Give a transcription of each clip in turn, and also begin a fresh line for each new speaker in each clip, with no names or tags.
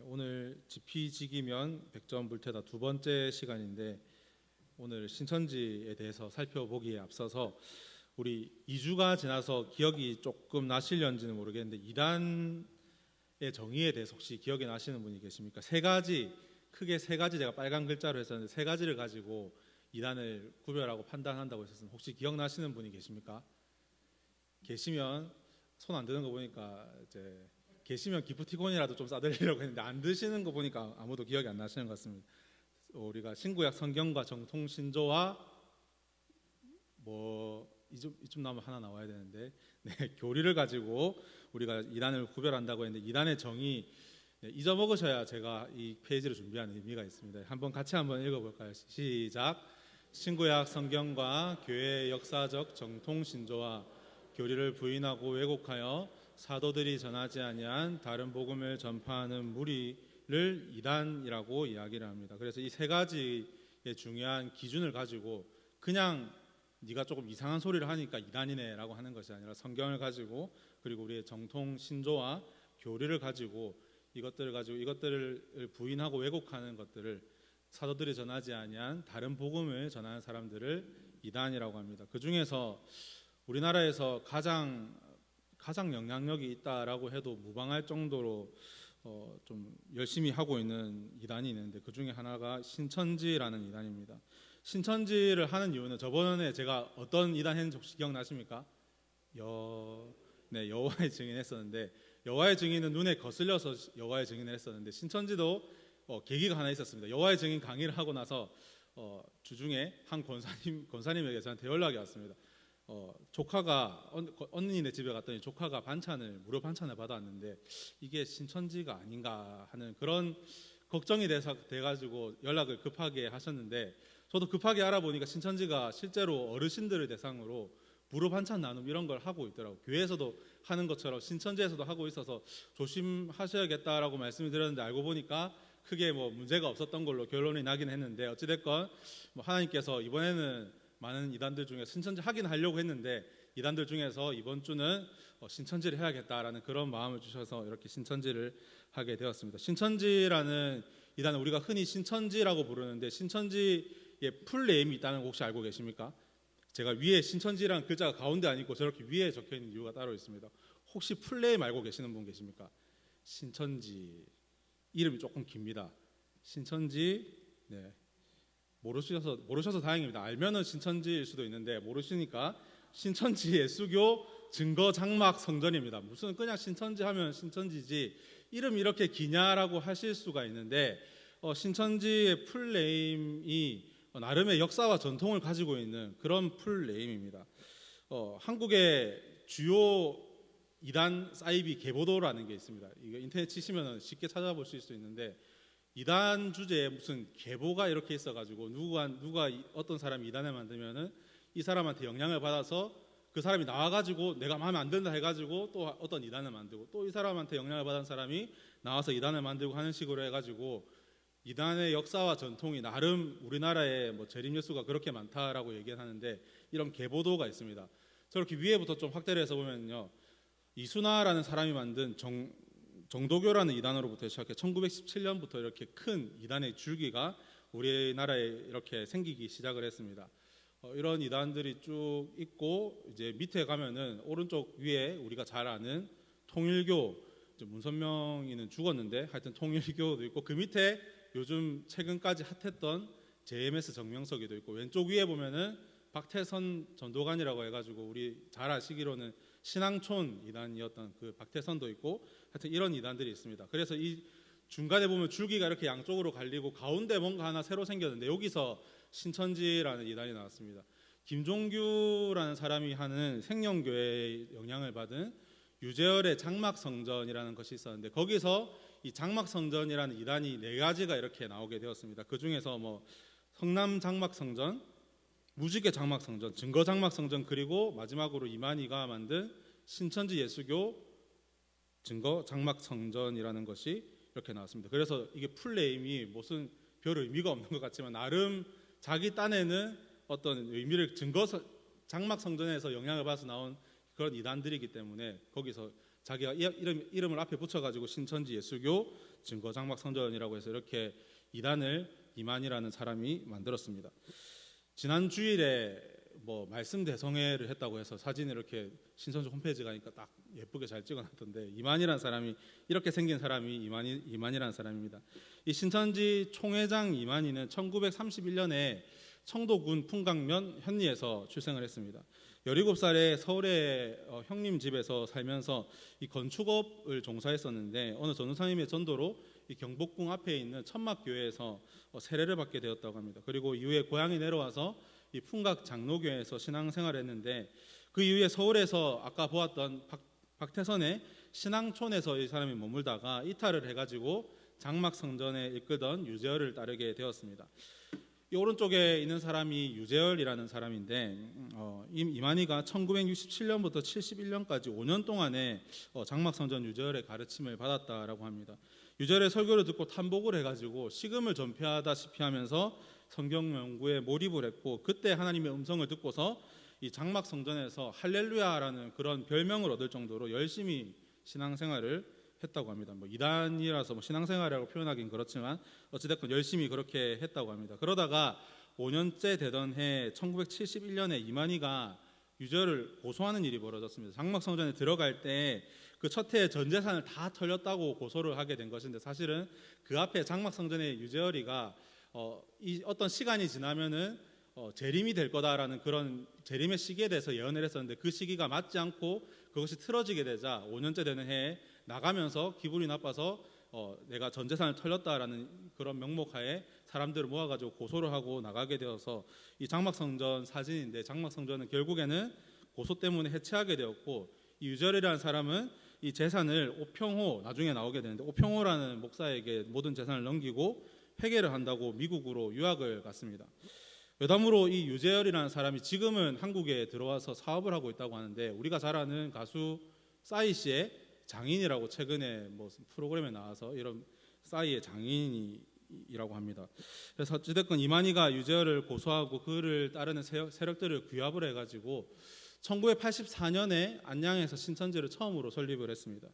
오늘 지피지기면 백전 불태다 두 번째 시간인데 오늘 신천지에 대해서 살펴보기에 앞서서 우리 2주가 지나서 기억이 조금 나실런지는 모르겠는데 이단의 정의에 대해서 혹시 기억이 나시는 분이 계십니까? 크게 세 가지 제가 빨간 글자로 했었는데 세 가지를 가지고 이단을 구별하고 판단한다고 했었습니다. 혹시 기억나시는 분이 계십니까? 계시면 손 안 드는 거 보니까 이제 계시면 기프티콘이라도 좀 싸드리려고 했는데 안 드시는 거 보니까 아무도 기억이 안 나시는 것 같습니다. 우리가 신구약 성경과 정통 신조와 이쯤 나오면 하나 나와야 되는데 교리를 가지고 우리가 이단을 구별한다고 했는데 이단의 정의 잊어먹으셔야 제가 이 페이지를 준비한 의미가 있습니다. 같이 한번 읽어볼까요? 시작. 신구약 성경과 교회의 역사적 정통 신조와 교리를 부인하고 왜곡하여 사도들이 전하지 아니한 다른 복음을 전파하는 무리를 이단이라고 이야기를 합니다. 그래서 이 세 가지의 중요한 기준을 가지고 그냥 네가 조금 이상한 소리를 하니까 이단이네라고 하는 것이 아니라 성경을 가지고 그리고 우리의 정통 신조와 교리를 가지고 이것들을 부인하고 왜곡하는 것들을 사도들이 전하지 아니한 다른 복음을 전하는 사람들을 이단이라고 합니다. 그 중에서 우리나라에서 가장 영향력이 있다라고 해도 무방할 정도로 좀 열심히 하고 있는 이단이 있는데 그 중에 하나가 신천지라는 이단입니다. 신천지를 하는 이유는 저번에 제가 어떤 이단 했는지 혹시 기억나십니까? 여호와의 증인 했었는데 여호와의 증인은 눈에 거슬려서 여호와의 증인을 했었는데 신천지도 계기가 하나 있었습니다. 여호와의 증인 강의를 하고 나서 주중에 한 권사님에게 저한테 연락이 왔습니다. 조카가 언니네 집에 갔더니 조카가 무료 반찬을 받았는데 이게 신천지가 아닌가 하는 그런 걱정이 돼가지고 연락을 급하게 하셨는데 저도 급하게 알아보니까 신천지가 실제로 어르신들을 대상으로 무료 반찬 나눔 이런 걸 하고 있더라고요. 교회에서도 하는 것처럼 신천지에서도 하고 있어서 조심하셔야겠다라고 말씀을 드렸는데 알고 보니까 크게 문제가 없었던 걸로 결론이 나긴 했는데 어찌됐건 하나님께서 이번에는 많은 이단들 중에 신천지 하긴 하려고 했는데 이단들 중에서 이번 주는 신천지를 해야겠다라는 그런 마음을 주셔서 이렇게 신천지를 하게 되었습니다. 신천지라는 이단은 우리가 흔히 신천지라고 부르는데 신천지의 풀네임이 있다는 거 혹시 알고 계십니까? 제가 위에 신천지라는 글자가 가운데 안 있고 저렇게 위에 적혀 있는 이유가 따로 있습니다. 혹시 풀네임 알고 계시는 분 계십니까? 신천지 이름이 조금 깁니다. 신천지 모르셔서 다행입니다. 알면은 신천지일 수도 있는데 모르시니까 신천지 예수교 증거 장막 성전입니다. 무슨 그냥 신천지 하면 신천지지 이름이 이렇게 기냐라고 하실 수가 있는데 신천지의 풀네임이 나름의 역사와 전통을 가지고 있는 그런 풀네임입니다. 한국의 주요 이단 사이비 계보도라는 게 있습니다. 이거 인터넷 치시면 쉽게 찾아볼 수 있는데 이단 주제에 무슨 계보가 이렇게 있어가지고 누가 어떤 사람이 이단을 만들면은 이 사람한테 영향을 받아서 그 사람이 나와가지고 내가 마음에 안 든다 해가지고 또 어떤 이단을 만들고 또 이 사람한테 영향을 받은 사람이 나와서 이단을 만들고 하는 식으로 해가지고 이단의 역사와 전통이 나름 우리나라에 재림 예수가 그렇게 많다라고 얘기하는데 이런 계보도가 있습니다. 저렇게 위에부터 좀 확대를 해서 보면요, 이순화라는 사람이 만든 정도교라는 이단으로부터 시작해 1917년부터 이렇게 큰 이단의 줄기가 우리나라에 이렇게 생기기 시작을 했습니다. 이런 이단들이 쭉 있고 이제 밑에 가면은 오른쪽 위에 우리가 잘 아는 통일교, 문선명이는 죽었는데 하여튼 통일교도 있고 그 밑에 요즘 최근까지 핫했던 JMS 정명석이도 있고 왼쪽 위에 보면은 박태선 전도관이라고 해가지고 우리 잘 아시기로는 신앙촌 이단이었던 그 박태선도 있고 하여튼 이런 이단들이 있습니다. 그래서 이 중간에 보면 줄기가 이렇게 양쪽으로 갈리고 가운데 뭔가 하나 새로 생겼는데 여기서 신천지라는 이단이 나왔습니다. 김종규라는 사람이 하는 생명교회의 영향을 받은 유재열의 장막성전이라는 것이 있었는데 거기서 이 장막성전이라는 이단이 4가지가 이렇게 나오게 되었습니다. 그 중에서 성남 장막성전, 무지개 장막성전, 증거 장막성전 그리고 마지막으로 이만희가 만든 신천지 예수교 증거 장막성전이라는 것이 이렇게 나왔습니다. 그래서 이게 풀네임이 무슨 별 의미가 없는 것 같지만 나름 자기 딴에는 어떤 의미를 장막성전에서 영향을 받아서 나온 그런 이단들이기 때문에 거기서 자기가 이름을 앞에 붙여가지고 신천지 예수교 증거장막 성전이라고 해서 이렇게 이단을 이만희라는 사람이 만들었습니다. 지난 주일에 뭐 말씀 대성회를 했다고 해서 사진을 이렇게 신천지 홈페이지 가니까 딱 예쁘게 잘 찍어놨던데, 이만희라는 사람이, 이렇게 생긴 사람이 이만희라는 사람입니다. 이 신천지 총회장 이만희는 1931년에 청도군 풍강면 현리에서 출생을 했습니다. 17살에 서울의 형님 집에서 살면서 이 건축업을 종사했었는데, 어느 전도사님의 전도로 이 경복궁 앞에 있는 천막교회에서 세례를 받게 되었다고 합니다. 그리고 이후에 고향에 내려와서 이 풍각 장로교회에서 신앙생활을 했는데, 그 이후에 서울에서 아까 보았던 박태선의 신앙촌에서 이 사람이 머물다가 이탈을 해가지고 장막성전에 이끌던 유재열을 따르게 되었습니다. 이 오른쪽에 있는 사람이 유재열이라는 사람인데, 이만희가 1967년부터 71년까지 5년 동안에 장막성전 유재열의 가르침을 받았다라고 합니다. 유재열의 설교를 듣고 탐복을 해가지고 식음을 전폐하다시피 하면서 성경 연구에 몰입을 했고, 그때 하나님의 음성을 듣고서 이 장막성전에서 할렐루야라는 그런 별명을 얻을 정도로 열심히 신앙생활을 했다고 합니다. 뭐 이단이라서 뭐 신앙생활이라고 표현하긴 그렇지만 어찌됐건 열심히 그렇게 했다고 합니다. 그러다가 5년째 되던 해 1971년에 이만희가 유재열을 고소하는 일이 벌어졌습니다. 장막성전에 들어갈 때 그 첫 해에 전 재산을 다 털렸다고 고소를 하게 된 것인데, 사실은 그 앞에 장막성전의 유재열이가 어떤 시간이 지나면은 재림이 될 거다라는 그런 재림의 시기에 대해서 예언을 했었는데, 그 시기가 맞지 않고 그것이 틀어지게 되자 5년째 되는 해에 나가면서 기분이 나빠서 내가 전 재산을 털렸다라는 그런 명목하에 사람들을 모아가지고 고소를 하고 나가게 되어서 이 장막성전 사진인데, 장막성전은 결국에는 고소 때문에 해체하게 되었고, 이 유재열이라는 사람은 이 재산을 오평호, 나중에 나오게 되는데 오평호라는 목사에게 모든 재산을 넘기고 회개를 한다고 미국으로 유학을 갔습니다. 여담으로 이 유재열이라는 사람이 지금은 한국에 들어와서 사업을 하고 있다고 하는데, 우리가 잘 아는 가수 싸이 씨의 장인이라고 최근에 뭐 프로그램에 나와서 이런 싸이의 장인이라고 합니다. 그래서 어찌됐건 이만희가 유재열을 고소하고 그를 따르는 세력들을 규합을 해가지고 1984년에 안양에서 신천지를 처음으로 설립을 했습니다.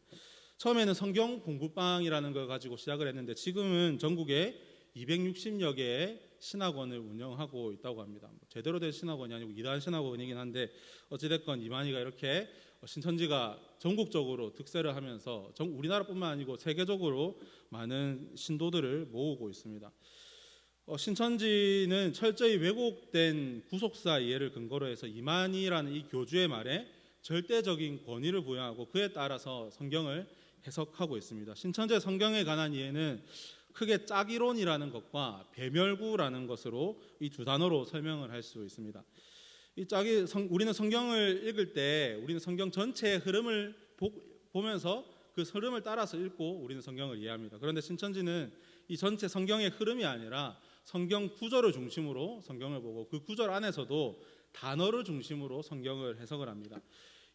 처음에는 성경 공부방이라는 걸 가지고 시작을 했는데, 지금은 전국에 260여 개의 신학원을 운영하고 있다고 합니다. 제대로 된 신학원이 아니고 이단 신학원이긴 한데, 어찌됐건 이만희가 이렇게 신천지가 전국적으로 득세를 하면서 우리나라뿐만 아니고 세계적으로 많은 신도들을 모으고 있습니다. 신천지는 철저히 왜곡된 구속사 이해를 근거로 해서 이만희라는 이 교주의 말에 절대적인 권위를 부여하고 그에 따라서 성경을 해석하고 있습니다. 신천지의 성경에 관한 이해는 크게 짝이론이라는 것과 배멸구라는 것으로 이 두 단어로 설명을 할 수 있습니다. 우리는 성경을 읽을 때 우리는 성경 전체의 흐름을 보면서 그 흐름을 따라서 읽고 우리는 성경을 이해합니다. 그런데 신천지는 이 전체 성경의 흐름이 아니라 성경 구절을 중심으로 성경을 보고, 그 구절 안에서도 단어를 중심으로 성경을 해석을 합니다.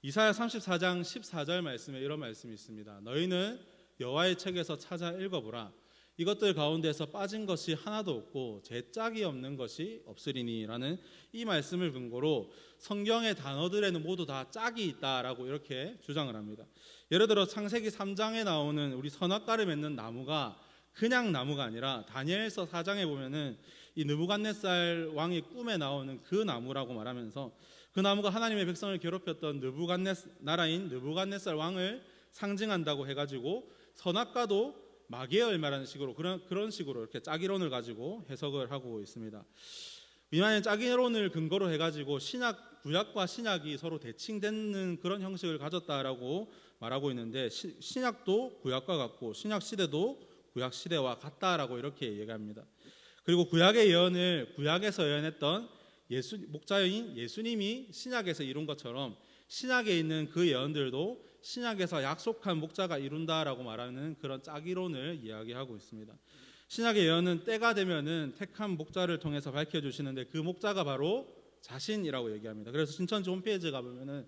이사야 34장 14절 말씀에 이런 말씀이 있습니다. 너희는 여호와의 책에서 찾아 읽어보라. 이것들 가운데서 빠진 것이 하나도 없고 제 짝이 없는 것이 없으리니라는 이 말씀을 근거로 성경의 단어들에는 모두 다 짝이 있다라고 이렇게 주장을 합니다. 예를 들어 창세기 3장에 나오는 우리 선악과를 맺는 나무가 그냥 나무가 아니라 다니엘서 4장에 보면은 이 느부갓네살 왕의 꿈에 나오는 그 나무라고 말하면서, 그 나무가 하나님의 백성을 괴롭혔던 나라인 느부갓네살 왕을 상징한다고 해가지고 선악과도 마귀의 열매라는 식으로 그런 식으로 이렇게 짝이론을 가지고 해석을 하고 있습니다. 이만희 짝이론을 근거로 해가지고 구약과 신약이 서로 대칭되는 그런 형식을 가졌다라고 말하고 있는데, 신약도 구약과 같고 신약 시대도 구약 시대와 같다라고 이렇게 얘기합니다. 그리고 구약의 예언을 구약에서 예언했던 목자인 예수님이 신약에서 이룬 것처럼 신약에 있는 그 예언들도 신약에서 약속한 목자가 이룬다라고 말하는 그런 짝이론을 이야기하고 있습니다. 신약의 예언은 때가 되면은 택한 목자를 통해서 밝혀주시는데, 그 목자가 바로 자신이라고 얘기합니다. 그래서 신천지 홈페이지에 가보면은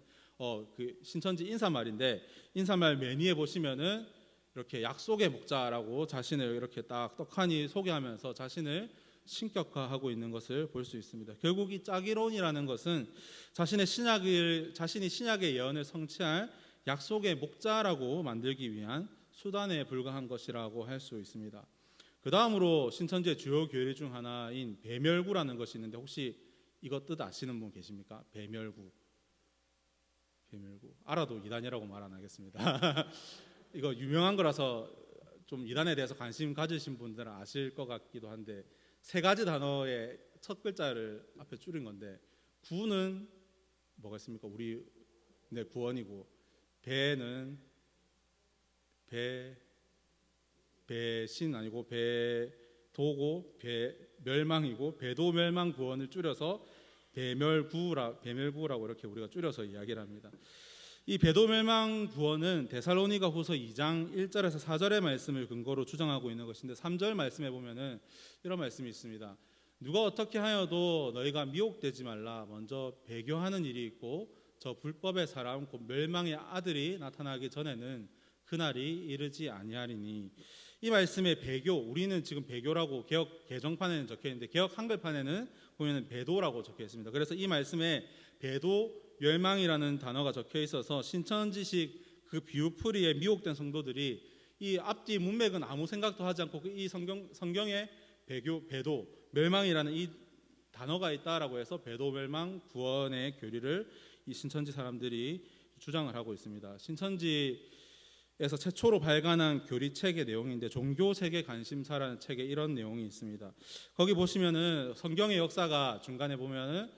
그 신천지 인사말인데, 인사말 맨 위에 보시면은 이렇게 약속의 목자라고 자신을 이렇게 딱 떡하니 소개하면서 자신을 신격화하고 있는 것을 볼 수 있습니다. 결국 이 짝이론이라는 것은 자신이 신약의 예언을 성취할 약속의 목자라고 만들기 위한 수단에 불과한 것이라고 할 수 있습니다. 그 다음으로 신천지의 주요 교리 중 하나인 배멸구라는 것이 있는데 혹시 이거 뜻 아시는 분 계십니까? 배멸구. 알아도 이단이라고 말 안 하겠습니다. 이거 유명한 거라서 좀 이단에 대해서 관심 가지신 분들은 아실 것 같기도 한데 세 가지 단어의 첫 글자를 앞에 줄인 건데 구는 뭐가 있습니까? 우리 구원이고 배는 배신 아니고 배도고 멸망이고 배도 멸망 구원을 줄여서 배멸구라고 이렇게 우리가 줄여서 이야기를 합니다. 이 배도멸망 구원은 데살로니가 후서 2장 1절에서 4절의 말씀을 근거로 주장하고 있는 것인데 3절 말씀에 보면은 이런 말씀이 있습니다. 누가 어떻게 하여도 너희가 미혹되지 말라. 먼저 배교하는 일이 있고 저 불법의 사람 곧 멸망의 아들이 나타나기 전에는 그날이 이르지 아니하리니. 이 말씀의 배교, 우리는 지금 배교라고 개역 개정판에는 적혀 있는데 개역 한글판에는 보면은 배도라고 적혀 있습니다. 그래서 이 말씀에 배도 멸망이라는 단어가 적혀 있어서 신천지식 그 비유풀이에 미혹된 성도들이 이 앞뒤 문맥은 아무 생각도 하지 않고 이 성경에 배도 멸망이라는 이 단어가 있다라고 해서 배도 멸망 구원의 교리를 이 신천지 사람들이 주장을 하고 있습니다. 신천지에서 최초로 발간한 교리책의 내용인데 종교세계 관심사라는 책에 이런 내용이 있습니다. 거기 보시면은 성경의 역사가 중간에 보면은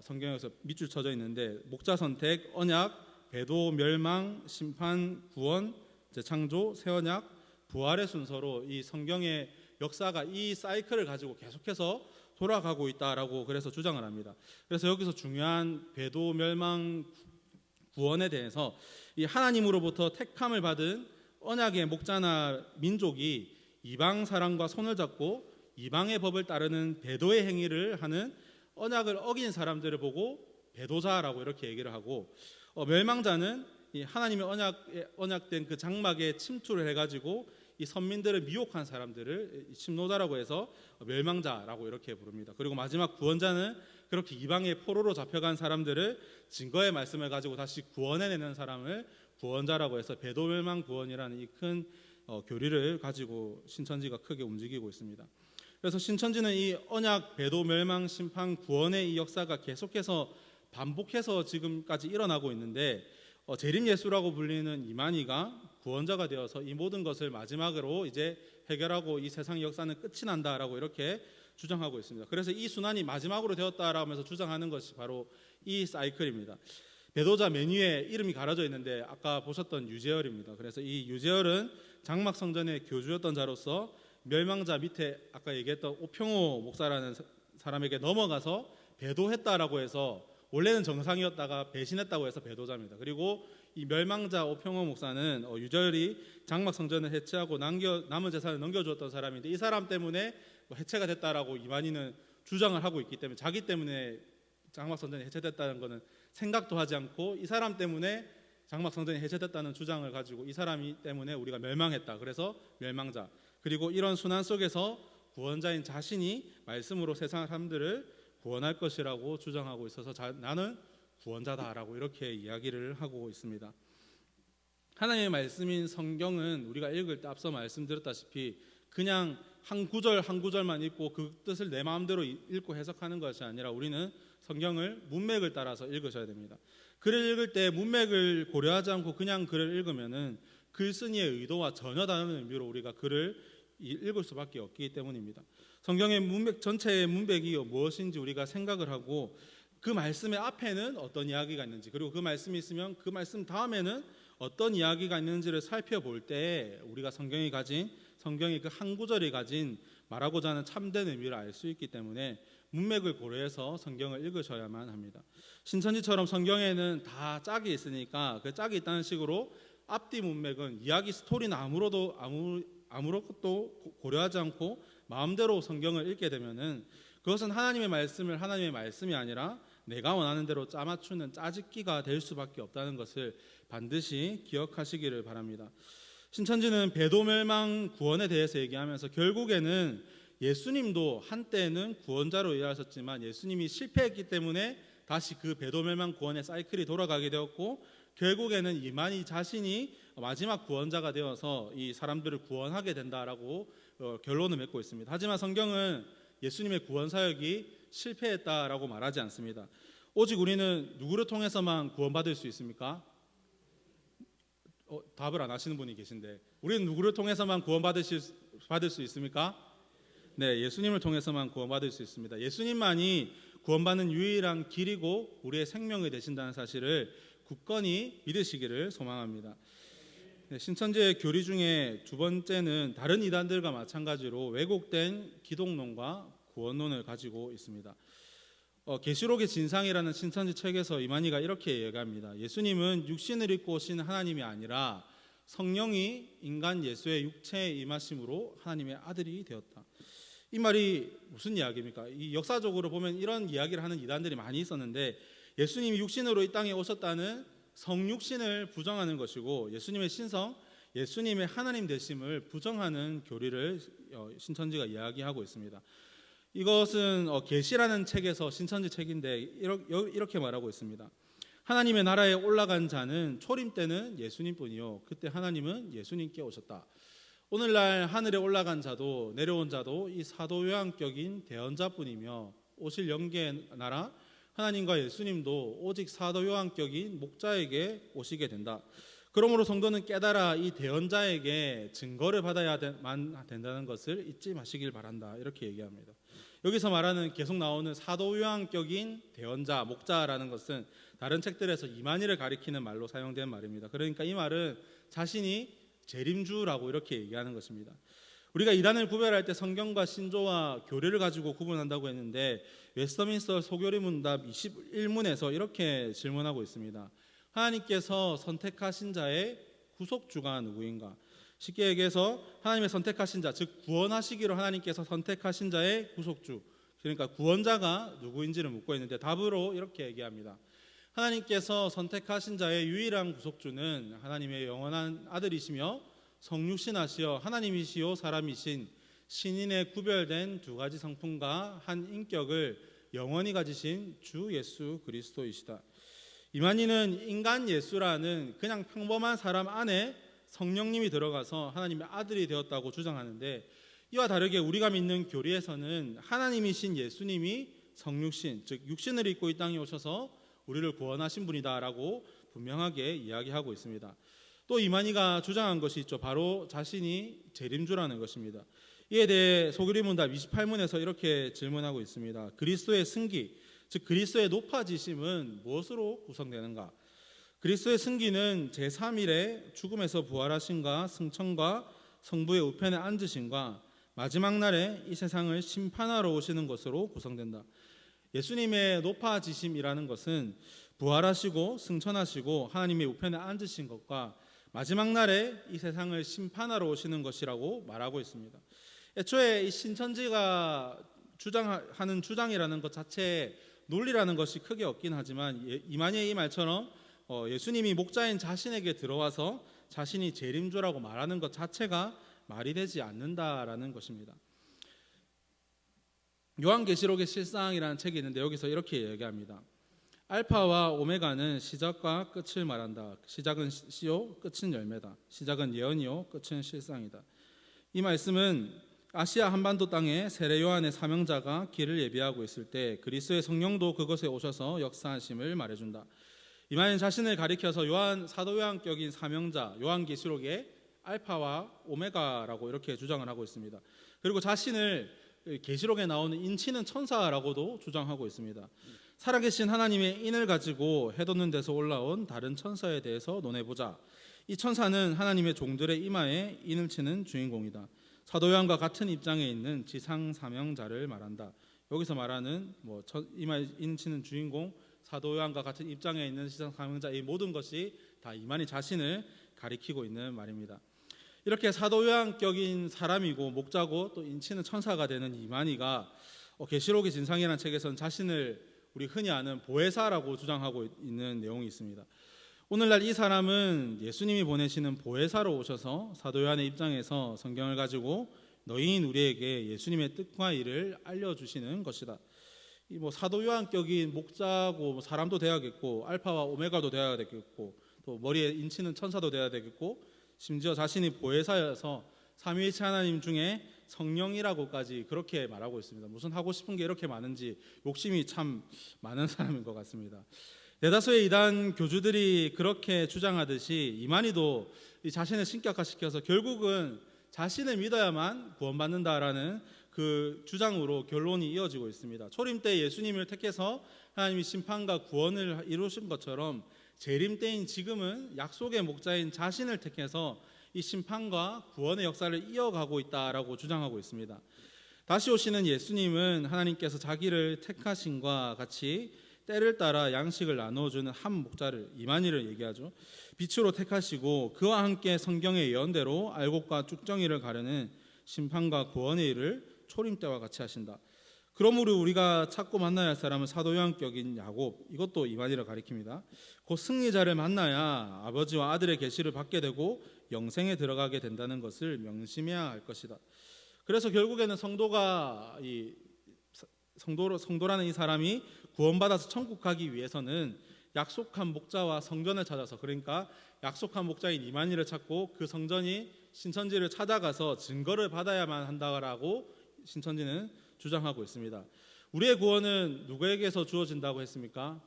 성경에서 밑줄 쳐져 있는데 목자 선택, 언약, 배도, 멸망, 심판, 구원, 재창조, 새 언약, 부활의 순서로 이 성경의 역사가 이 사이클을 가지고 계속해서 돌아가고 있다라고 그래서 주장을 합니다. 그래서 여기서 중요한 배도, 멸망, 구원에 대해서 이 하나님으로부터 택함을 받은 언약의 목자나 민족이 이방 사람과 손을 잡고 이방의 법을 따르는 배도의 행위를 하는 언약을 어긴 사람들을 보고 배도자라고 이렇게 얘기를 하고 멸망자는 이 하나님의 언약된 그 장막에 침투를 해가지고 이 선민들을 미혹한 사람들을 침노자라고 해서 멸망자라고 이렇게 부릅니다. 그리고 마지막 구원자는 그렇게 이방의 포로로 잡혀간 사람들을 증거의 말씀을 가지고 다시 구원해내는 사람을 구원자라고 해서 배도멸망 구원이라는 이 큰 교리를 가지고 신천지가 크게 움직이고 있습니다. 그래서 신천지는 이 언약, 배도, 멸망, 심판, 구원의 이 역사가 계속해서 반복해서 지금까지 일어나고 있는데 재림예수라고 불리는 이만희가 구원자가 되어서 이 모든 것을 마지막으로 이제 해결하고 이 세상의 역사는 끝이 난다라고 이렇게 주장하고 있습니다. 그래서 이 순환이 마지막으로 되었다라고 하면서 주장하는 것이 바로 이 사이클입니다. 배도자 메뉴에 이름이 가려져 있는데 아까 보셨던 유재열입니다. 그래서 이 유재열은 장막 성전의 교주였던 자로서 멸망자 밑에 아까 얘기했던 오평호 목사라는 사람에게 넘어가서 배도했다라고 해서 원래는 정상이었다가 배신했다고 해서 배도자입니다. 그리고 이 멸망자 오평호 목사는 유재열이 장막 성전을 해체하고 남은 재산을 넘겨주었던 사람인데 이 사람 때문에 해체가 됐다라고 이만희는 주장을 하고 있기 때문에 자기 때문에 장막 성전이 해체됐다는 것은 생각도 하지 않고 이 사람 때문에 장막 성전이 해체됐다는 주장을 가지고 이 사람이 때문에 우리가 멸망했다. 그래서 멸망자. 그리고 이런 순환 속에서 구원자인 자신이 말씀으로 세상 사람들을 구원할 것이라고 주장하고 있어서 나는 구원자다라고 이렇게 이야기를 하고 있습니다. 하나님의 말씀인 성경은 우리가 읽을 때 앞서 말씀드렸다시피 그냥 한 구절 한 구절만 읽고 그 뜻을 내 마음대로 읽고 해석하는 것이 아니라 우리는 성경을 문맥을 따라서 읽으셔야 됩니다. 글을 읽을 때 문맥을 고려하지 않고 그냥 글을 읽으면은 글쓴이의 의도와 전혀 다른 의미로 우리가 글을 읽을 수밖에 없기 때문입니다. 성경의 문맥 전체의 문맥이 무엇인지 우리가 생각을 하고 그 말씀의 앞에는 어떤 이야기가 있는지 그리고 그 말씀이 있으면 그 말씀 다음에는 어떤 이야기가 있는지를 살펴볼 때 우리가 성경이 그 한 구절이 가진 말하고자 하는 참된 의미를 알 수 있기 때문에 문맥을 고려해서 성경을 읽으셔야만 합니다. 신천지처럼 성경에는 다 짝이 있으니까 그 짝이 있다는 식으로 앞뒤 문맥은 이야기 스토리는 아무것도 고려하지 않고 마음대로 성경을 읽게 되면은 그것은 하나님의 말씀을 하나님의 말씀이 아니라 내가 원하는 대로 짜맞추는 짜집기가 될 수밖에 없다는 것을 반드시 기억하시기를 바랍니다. 신천지는 배도멸망 구원에 대해서 얘기하면서 결국에는 예수님도 한때는 구원자로 일하셨지만 예수님이 실패했기 때문에 다시 그 배도멸망 구원의 사이클이 돌아가게 되었고, 결국에는 이만희 자신이 마지막 구원자가 되어서 이 사람들을 구원하게 된다라고 결론을 맺고 있습니다. 하지만 성경은 예수님의 구원 사역이 실패했다라고 말하지 않습니다. 오직 우리는 누구를 통해서만 구원받을 수 있습니까? 답을 안 하시는 분이 계신데, 우리는 누구를 통해서만 구원받을 수 있습니까? 네, 예수님을 통해서만 구원받을 수 있습니다. 예수님만이 구원받는 유일한 길이고 우리의 생명이 되신다는 사실을 굳건히 믿으시기를 소망합니다. 네, 신천지의 교리 중에 두 번째는 다른 이단들과 마찬가지로 왜곡된 기독론과 구원론을 가지고 있습니다. 계시록의 진상이라는 신천지 책에서 이만희가 이렇게 얘기합니다. 예수님은 육신을 입고 오신 하나님이 아니라 성령이 인간 예수의 육체에 임하심으로 하나님의 아들이 되었다. 이 말이 무슨 이야기입니까? 이 역사적으로 보면 이런 이야기를 하는 이단들이 많이 있었는데, 예수님이 육신으로 이 땅에 오셨다는 성육신을 부정하는 것이고, 예수님의 신성, 예수님의 하나님 되심을 부정하는 교리를 신천지가 이야기하고 있습니다. 이것은 계시라는 책에서, 신천지 책인데 이렇게 말하고 있습니다. 하나님의 나라에 올라간 자는 초림 때는 예수님뿐이요 그때 하나님은 예수님께 오셨다. 오늘날 하늘에 올라간 자도 내려온 자도 이 사도 요한격인 대언자뿐이며, 오실 영계의 나라 하나님과 예수님도 오직 사도 요한격인 목자에게 오시게 된다. 그러므로 성도는 깨달아 이 대언자에게 증거를 받아야만 된다는 것을 잊지 마시길 바란다. 이렇게 얘기합니다. 여기서 말하는, 계속 나오는 사도 요한격인 대언자, 목자라는 것은 다른 책들에서 이만희를 가리키는 말로 사용된 말입니다. 그러니까 이 말은 자신이 재림주라고 이렇게 얘기하는 것입니다. 우리가 이단을 구별할 때 성경과 신조와 교리를 가지고 구분한다고 했는데, 웨스터민스터 소교리 문답 21문에서 이렇게 질문하고 있습니다. 하나님께서 선택하신 자의 구속주가 누구인가? 쉽게 얘기해서 하나님의 선택하신 자, 즉 구원하시기로 하나님께서 선택하신 자의 구속주, 그러니까 구원자가 누구인지를 묻고 있는데, 답으로 이렇게 얘기합니다. 하나님께서 선택하신 자의 유일한 구속주는 하나님의 영원한 아들이시며 성육신하시어 하나님이시요 사람이신 신인의 구별된 두 가지 성품과 한 인격을 영원히 가지신 주 예수 그리스도이시다. 이만희는 인간 예수라는 그냥 평범한 사람 안에 성령님이 들어가서 하나님의 아들이 되었다고 주장하는데, 이와 다르게 우리가 믿는 교리에서는 하나님이신 예수님이 성육신, 즉 육신을 입고 이 땅에 오셔서 우리를 구원하신 분이다라고 분명하게 이야기하고 있습니다. 또 이만희가 주장한 것이 있죠. 바로 자신이 재림주라는 것입니다. 이에 대해 소교리 문답 28문에서 이렇게 질문하고 있습니다. 그리스도의 승기, 즉 그리스도의 높아지심은 무엇으로 구성되는가? 그리스도의 승기는 제3일에 죽음에서 부활하심과 승천과 성부의 우편에 앉으심과 마지막 날에 이 세상을 심판하러 오시는 것으로 구성된다. 예수님의 높아지심이라는 것은 부활하시고 승천하시고 하나님의 우편에 앉으신 것과 마지막 날에 이 세상을 심판하러 오시는 것이라고 말하고 있습니다. 애초에 이 신천지가 주장하는 주장이라는 것 자체에 논리라는 것이 크게 없긴 하지만, 이만희의 이 말처럼 예수님이 목자인 자신에게 들어와서 자신이 재림주라고 말하는 것 자체가 말이 되지 않는다라는 것입니다. 요한계시록의 실상이라는 책이 있는데 여기서 이렇게 얘기합니다. 알파와 오메가는 시작과 끝을 말한다. 시작은 씨요, 끝은 열매다. 시작은 예언이요, 끝은 실상이다. 이 말씀은 아시아 한반도 땅에 세례 요한의 사명자가 길을 예비하고 있을 때 그리스도의 성령도 그것에 오셔서 역사하심을 말해준다. 이만희 자신을 가리켜서 사도 요한격인 사명자, 요한계시록의 알파와 오메가라고 이렇게 주장을 하고 있습니다. 그리고 자신을 계시록에 나오는 인치는 천사라고도 주장하고 있습니다. 살아계신 하나님의 인을 가지고 해돋는 데서 올라온 다른 천사에 대해서 논해보자. 이 천사는 하나님의 종들의 이마에 인을 치는 주인공이다. 사도 요한과 같은 입장에 있는 지상 사명자를 말한다. 여기서 말하는 이마에 인 치는 주인공, 사도 요한과 같은 입장에 있는 지상 사명자, 이 모든 것이 다 이만희 자신을 가리키고 있는 말입니다. 이렇게 사도 요한격인 사람이고 목자고 또 인치는 천사가 되는 이만희가 계시록의 진상이라는 책에서는 자신을 우리 흔히 아는 보혜사라고 주장하고 있는 내용이 있습니다. 오늘날 이 사람은 예수님이 보내시는 보혜사로 오셔서 사도 요한의 입장에서 성경을 가지고 너희인 우리에게 예수님의 뜻과 일을 알려주시는 것이다. 이 사도 요한격인 목자고 사람도 돼야겠고 알파와 오메가도 돼야 되겠고 또 머리에 인치는 천사도 돼야 되겠고 심지어 자신이 보혜사여서 삼위일체 하나님 중에 성령이라고까지 그렇게 말하고 있습니다. 무슨 하고 싶은 게 이렇게 많은지 욕심이 참 많은 사람인 것 같습니다. 대다수의 이단 교주들이 그렇게 주장하듯이 이만희도 자신을 신격화시켜서 결국은 자신을 믿어야만 구원받는다라는 그 주장으로 결론이 이어지고 있습니다. 초림 때 예수님을 택해서 하나님이 심판과 구원을 이루신 것처럼 재림 때인 지금은 약속의 목자인 자신을 택해서 이 심판과 구원의 역사를 이어가고 있다라고 주장하고 있습니다. 다시 오시는 예수님은 하나님께서 자기를 택하신과 같이 때를 따라 양식을 나누어주는 한 목자를 이만희를 얘기하죠. 빛으로 택하시고 그와 함께 성경의 예언대로 알곡과 쭉정이를 가르는 심판과 구원의 일을 초림 때와 같이 하신다. 그러므로 우리가 찾고 만나야 할 사람은 사도 요한격인 야곱, 이것도 이만희를 가리킵니다. 곧 승리자를 만나야 아버지와 아들의 계시를 받게 되고 영생에 들어가게 된다는 것을 명심해야 할 것이다. 그래서 결국에는 성도라는 이 사람이 구원받아서 천국 가기 위해서는 약속한 목자와 성전을 찾아서, 그러니까 약속한 목자인 이만희를 찾고 그 성전이 신천지를 찾아가서 증거를 받아야만 한다라고 신천지는 주장하고 있습니다. 우리의 구원은 누구에게서 주어진다고 했습니까?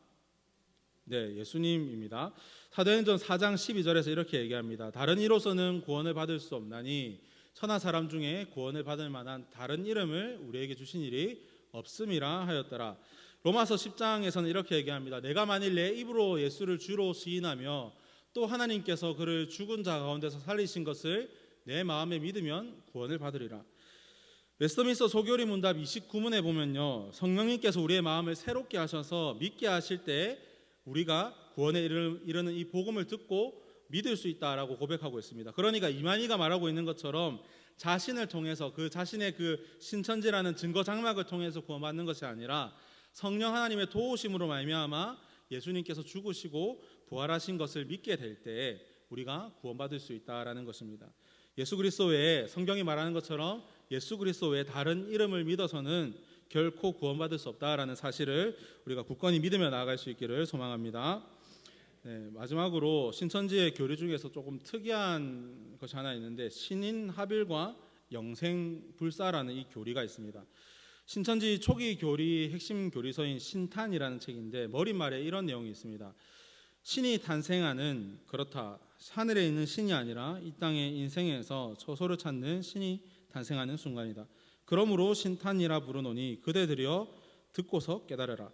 네, 예수님입니다. 사도행전 4장 12절에서 이렇게 얘기합니다. 다른 이로서는 구원을 받을 수 없나니 천하 사람 중에 구원을 받을 만한 다른 이름을 우리에게 주신 일이 없음이라 하였더라. 로마서 10장에서는 이렇게 얘기합니다. 내가 만일 내 입으로 예수를 주로 시인하며 또 하나님께서 그를 죽은 자 가운데서 살리신 것을 내 마음에 믿으면 구원을 받으리라. 웨스터민스터 소교리 문답 29문에 보면요, 성령님께서 우리의 마음을 새롭게 하셔서 믿게 하실 때 우리가 구원에 이르는 이 복음을 듣고 믿을 수 있다라고 고백하고 있습니다. 그러니까 이만희가 말하고 있는 것처럼 자신을 통해서 그 자신의 그 신천지라는 증거 장막을 통해서 구원받는 것이 아니라 성령 하나님의 도우심으로 말미암아 예수님께서 죽으시고 부활하신 것을 믿게 될 때 우리가 구원받을 수 있다라는 것입니다. 예수 그리스도 외에, 성경이 말하는 것처럼 예수 그리스도 외에 다른 이름을 믿어서는 결코 구원받을 수 없다라는 사실을 우리가 굳건히 믿으며 나아갈 수 있기를 소망합니다. 네, 마지막으로 신천지의 교리 중에서 조금 특이한 것이 하나 있는데 신인 하빌과 영생불사라는 이 교리가 있습니다. 신천지 초기 교리 핵심 교리서인 신탄이라는 책인데 머릿말에 이런 내용이 있습니다. 신이 탄생하는, 그렇다, 하늘에 있는 신이 아니라 이 땅의 인생에서 처소를 찾는 신이 탄생하는 순간이다. 그러므로 신탄이라 부르노니 그대들이여 듣고서 깨달으라.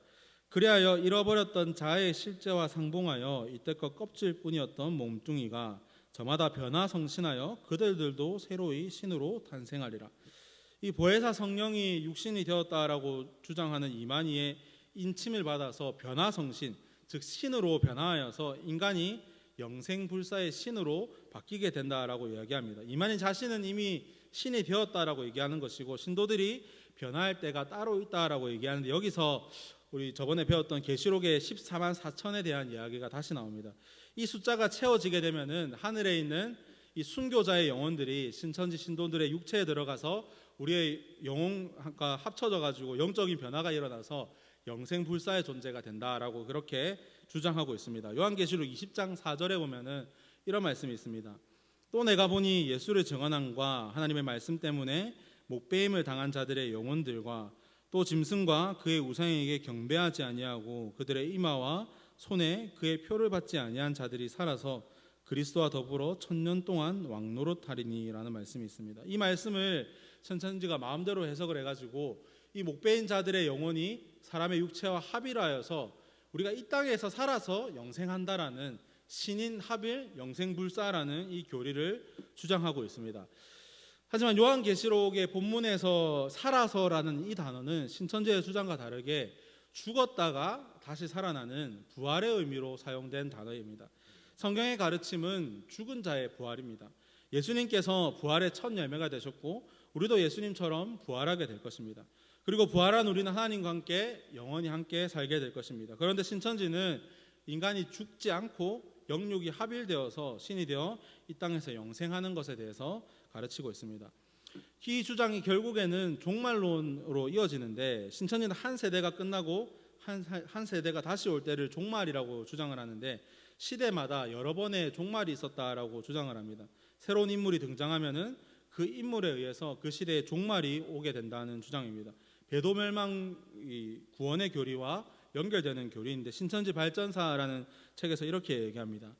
그리하여 잃어버렸던 자의 실제와 상봉하여 이때껏 껍질뿐이었던 몸뚱이가 저마다 변화성신하여 그들도 새로이 신으로 탄생하리라. 이 보혜사 성령이 육신이 되었다라고 주장하는 이만희의 인침을 받아서 변화성신, 즉 신으로 변화하여서 인간이 영생불사의 신으로 바뀌게 된다라고 이야기합니다. 이만희 자신은 이미 신이 되었다라고 얘기하는 것이고 신도들이 변화할 때가 따로 있다라고 얘기하는데 여기서 우리 저번에 배웠던 계시록의 14만 4천에 대한 이야기가 다시 나옵니다. 이 숫자가 채워지게 되면은 하늘에 있는 이 순교자의 영혼들이 신천지 신도들의 육체에 들어가서 우리의 영혼과 합쳐져 가지고 영적인 변화가 일어나서 영생불사의 존재가 된다라고 그렇게 주장하고 있습니다. 요한계시록 20장 4절에 보면은 이런 말씀이 있습니다. 또 내가 보니 예수를 증언함과 하나님의 말씀 때문에 목배임을 당한 자들의 영혼들과 또 짐승과 그의 우상에게 경배하지 아니하고 그들의 이마와 손에 그의 표를 받지 아니한 자들이 살아서 그리스도와 더불어 1000년 동안 왕노릇하리니라는 말씀이 있습니다. 이 말씀을 신천지가 마음대로 해석을 해가지고 이 목배인 자들의 영혼이 사람의 육체와 합일하여서 우리가 이 땅에서 살아서 영생한다라는 신인 합일 영생불사라는 이 교리를 주장하고 있습니다. 하지만 요한계시록의 본문에서 살아서라는 이 단어는 신천지의 주장과 다르게 죽었다가 다시 살아나는 부활의 의미로 사용된 단어입니다. 성경의 가르침은 죽은 자의 부활입니다. 예수님께서 부활의 첫 열매가 되셨고 우리도 예수님처럼 부활하게 될 것입니다. 그리고 부활한 우리는 하나님과 함께 영원히 함께 살게 될 것입니다. 그런데 신천지는 인간이 죽지 않고 영육이 합일되어서 신이 되어 이 땅에서 영생하는 것에 대해서 가르치고 있습니다. 이 주장이 결국에는 종말론으로 이어지는데, 신천지는 한 세대가 끝나고 한 세대가 다시 올 때를 종말이라고 주장을 하는데, 시대마다 여러 번의 종말이 있었다라고 주장을 합니다. 새로운 인물이 등장하면은 그 인물에 의해서 그 시대의 종말이 오게 된다는 주장입니다. 배도멸망 구원의 교리와 연결되는 교리인데, 신천지 발전사라는 책에서 이렇게 얘기합니다.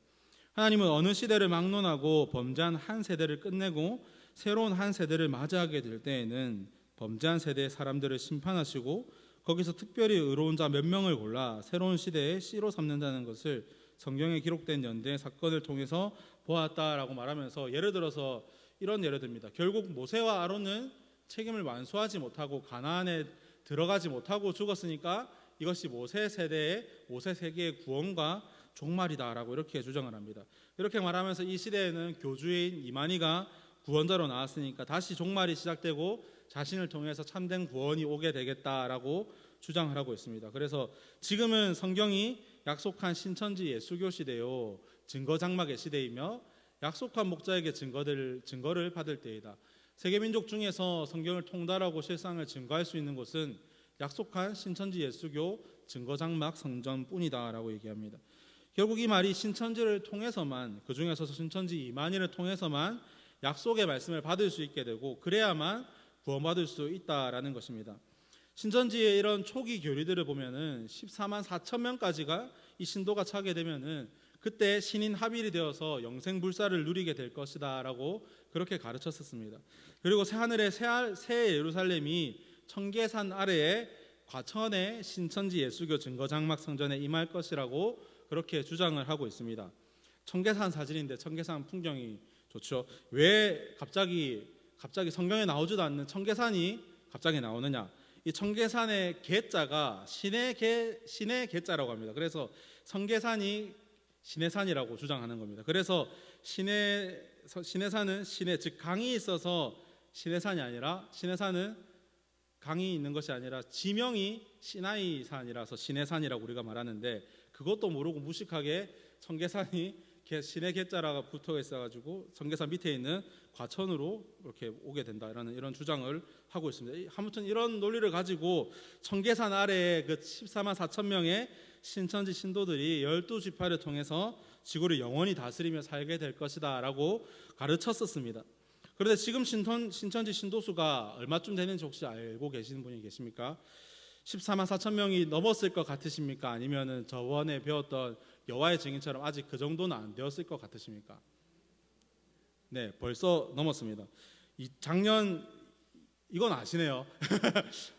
하나님은 어느 시대를 막론하고 범죄한 한 세대를 끝내고 새로운 한 세대를 맞이하게 될 때에는 범죄한 세대의 사람들을 심판하시고 거기서 특별히 의로운 자 몇 명을 골라 새로운 시대의 씨로 삼는다는 것을 성경에 기록된 연대의 사건을 통해서 보았다라고 말하면서, 예를 들어서 이런 예를 듭니다. 결국 모세와 아론은 책임을 완수하지 못하고 가나안에 들어가지 못하고 죽었으니까 이것이 모세 세계의 구원과 종말이다라고 이렇게 주장을 합니다. 이렇게 말하면서 이 시대에는 교주인 이만희가 구원자로 나왔으니까 다시 종말이 시작되고 자신을 통해서 참된 구원이 오게 되겠다라고 주장을 하고 있습니다. 그래서 지금은 성경이 약속한 신천지 예수교 시대요, 증거장막의 시대이며 약속한 목자에게 증거를 받을 때이다. 세계민족 중에서 성경을 통달하고 실상을 증거할 수 있는 곳은 약속한 신천지 예수교 증거장막 성전뿐이다라고 얘기합니다. 결국 이 말이 신천지를 통해서만, 그 중에서 신천지 이만희를 통해서만 약속의 말씀을 받을 수 있게 되고 그래야만 구원받을 수 있다라는 것입니다. 신천지의 이런 초기 교리들을 보면은 14만 4천 명까지가 이 신도가 차게 되면은 그때 신인 합일이 되어서 영생불사를 누리게 될 것이다라고 그렇게 가르쳤었습니다. 그리고 새하늘의 새 예루살렘이 청계산 아래에 과천의 신천지 예수교 증거장막 성전에 임할 것이라고 그렇게 주장을 하고 있습니다. 청계산 사진인데 청계산 풍경이 좋죠. 왜 갑자기 성경에 나오지도 않는 청계산이 갑자기 나오느냐? 이 청계산의 계자가 신의 계자라고 합니다. 그래서 청계산이 신의 산이라고 주장하는 겁니다. 그래서 신의 산은 즉 강이 있어서 신의 산이 아니라, 신의 산은 강이 있는 것이 아니라 지명이 시나이 산이라서 신의 산이라고 우리가 말하는데, 그것도 모르고 무식하게 청계산이 신의 계자라가 붙어 있어가지고 청계산 밑에 있는 과천으로 이렇게 오게 된다라는 이런 주장을 하고 있습니다. 아무튼 이런 논리를 가지고 청계산 아래에 그 14만 4천 명의 신천지 신도들이 12지파를 통해서 지구를 영원히 다스리며 살게 될 것이다라고 가르쳤었습니다. 그런데 지금 신천지 신도수가 얼마쯤 되는지 혹시 알고 계시는 분이 계십니까? 14만 4천 명이 넘었을 것 같으십니까? 아니면은 저번에 배웠던 여호와의 증인처럼 아직 그 정도는 안 되었을 것 같으십니까? 네, 벌써 넘었습니다. 작년, 이건 아시네요.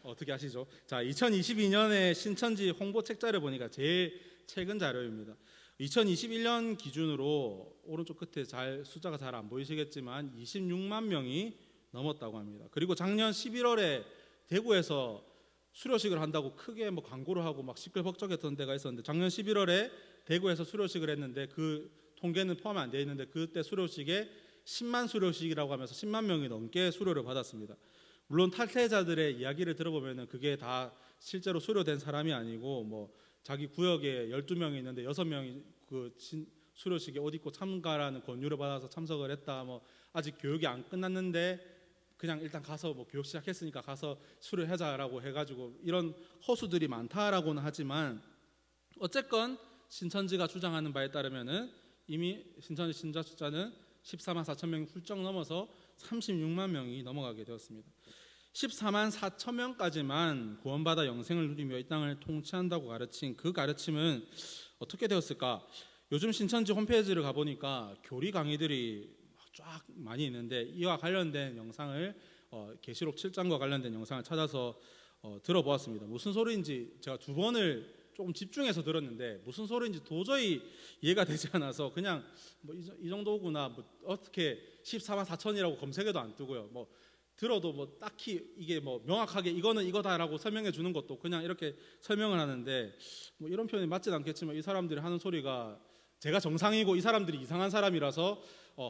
어떻게 아시죠? 자, 2022년에 신천지 홍보 책자를 보니까 제일 최근 자료입니다. 2021년 기준으로 오른쪽 끝에 숫자가 잘 안 보이시겠지만 26만 명이 넘었다고 합니다. 그리고 작년 11월에 대구에서 수료식을 한다고 크게 광고를 하고 막 시끌벅적했던 데가 있었는데, 작년 11월에 대구에서 수료식을 했는데 그 통계는 포함 안 되어 있는데 그때 수료식에 10만 수료식이라고 하면서 10만 명이 넘게 수료를 받았습니다. 물론 탈퇴자들의 이야기를 들어보면은 그게 다 실제로 수료된 사람이 아니고 자기 구역에 12명이 있는데 6명이 그 수료식에 옷 입고 참가라는 권유를 받아서 참석을 했다. 아직 교육이 안 끝났는데 그냥 일단 가서 교육 시작했으니까 가서 수료하자라고 해가지고 이런 허수들이 많다라고는 하지만, 어쨌건 신천지가 주장하는 바에 따르면은 이미 신천지 신자 숫자는 14만 4천 명이 훌쩍 넘어서 36만 명이 넘어가게 되었습니다. 14만 4천 명까지만 구원받아 영생을 누리며 이 땅을 통치한다고 가르친 그 가르침은 어떻게 되었을까? 요즘 신천지 홈페이지를 가보니까 교리 강의들이 쫙 많이 있는데, 이와 관련된 영상을 계시록 7장과 관련된 영상을 찾아서 들어보았습니다. 무슨 소리인지 제가 2번을 조금 집중해서 들었는데 무슨 소리인지 도저히 이해가 되지 않아서 그냥 이 정도구나, 어떻게 14만 4천이라고 검색해도 안 뜨고요. 들어도 딱히 이게 명확하게 이거는 이거다라고 설명해 주는 것도 그냥 이렇게 설명을 하는데, 이런 표현이 맞진 않겠지만 이 사람들이 하는 소리가 제가 정상이고 이 사람들이 이상한 사람이라서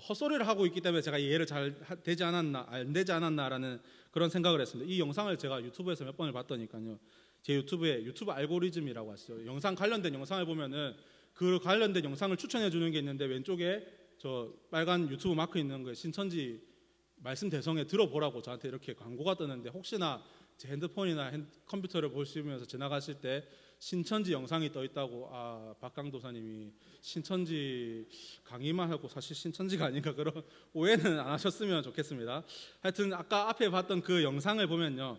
헛소리를 하고 있기 때문에 제가 이해를 잘 되지 않았나라는 그런 생각을 했습니다. 이 영상을 제가 유튜브에서 몇 번을 봤더니까요, 제 유튜브 알고리즘이라고 하시죠. 영상 관련된 영상을 보면은 그 관련된 영상을 추천해 주는 게 있는데, 왼쪽에 저 빨간 유튜브 마크 있는 거에 신천지 말씀 대성에 들어보라고 저한테 이렇게 광고가 뜨는데 혹시나 제 핸드폰이나 컴퓨터를 보시면서 지나가실 때 신천지 영상이 떠 있다고 박강도사님이 신천지 강의만 하고 사실 신천지가 아닌가 그런 오해는 안 하셨으면 좋겠습니다. 하여튼 아까 앞에 봤던 그 영상을 보면요,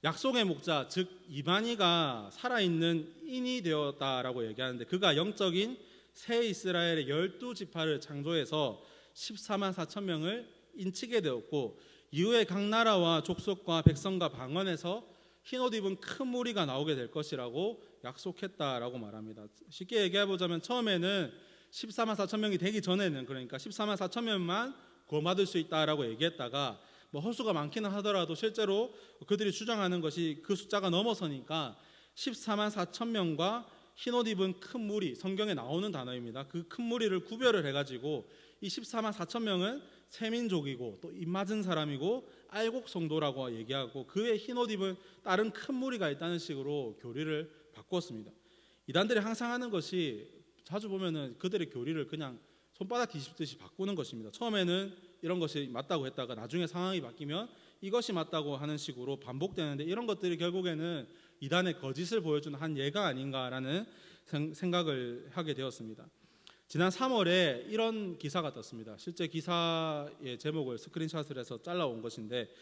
약속의 목자 즉 이만희가 살아있는 인이 되었다라고 얘기하는데, 그가 영적인 새 이스라엘의 12지파를 창조해서 14만 4천 명을 인치게 되었고, 이후에 각 나라와 족속과 백성과 방언에서 흰옷 입은 큰 무리가 나오게 될 것이라고 약속했다라고 말합니다. 쉽게 얘기해보자면 처음에는 14만 4천 명이 되기 전에는, 그러니까 14만 4천 명만 구원받을 수 있다라고 얘기했다가 뭐 허수가 많기는 하더라도 실제로 그들이 주장하는 것이 그 숫자가 넘어서니까 14만 4천 명과 흰옷 입은 큰 무리, 성경에 나오는 단어입니다. 그 큰 무리를 구별을 해가지고 이 14만 4천 명은 세민족이고 또 입맞은 사람이고 알곡 성도라고 얘기하고, 그의 흰옷 입은 다른 큰 무리가 있다는 식으로 교리를 바꿨습니다. 이단들이 항상 하는 것이, 자주 보면은 그들의 교리를 그냥 손바닥 뒤집듯이 바꾸는 것입니다. 처음에는 이런 것이 맞다고 했다가 나중에 상황이 바뀌면 이것이 맞다고 하는 식으로 반복되는데, 이런 것들이 결국에는 이단의 거짓을 보여주는 한 예가 아닌가라는 생각을 하게 되었습니다. 지난 3월에 이런 기사가 떴습니다. 실제 기사의 제목을 스크린샷을 해서 잘라온 것인데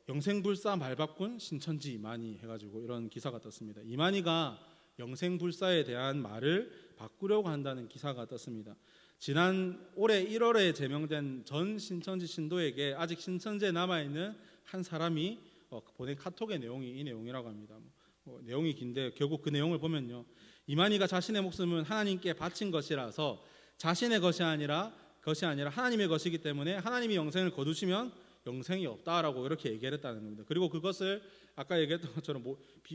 영생불사 말바꾼 신천지 이만희 해가지고 이런 기사가 떴습니다. 이만희가 영생불사에 대한 말을 바꾸려고 한다는 기사가 떴습니다. 지난 올해 1월에 제명된 전 신천지 신도에게 아직 신천지에 남아있는 한 사람이 보낸 카톡의 내용이 이 내용이라고 합니다. 내용이 긴데 결국 그 내용을 보면요, 이만희가 자신의 목숨은 하나님께 바친 것이라서 자신의 것이 아니라 하나님의 것이기 때문에 하나님이 영생을 거두시면 영생이 없다라고 이렇게 얘기를 했다는 겁니다. 그리고 그것을 아까 얘기했던 것처럼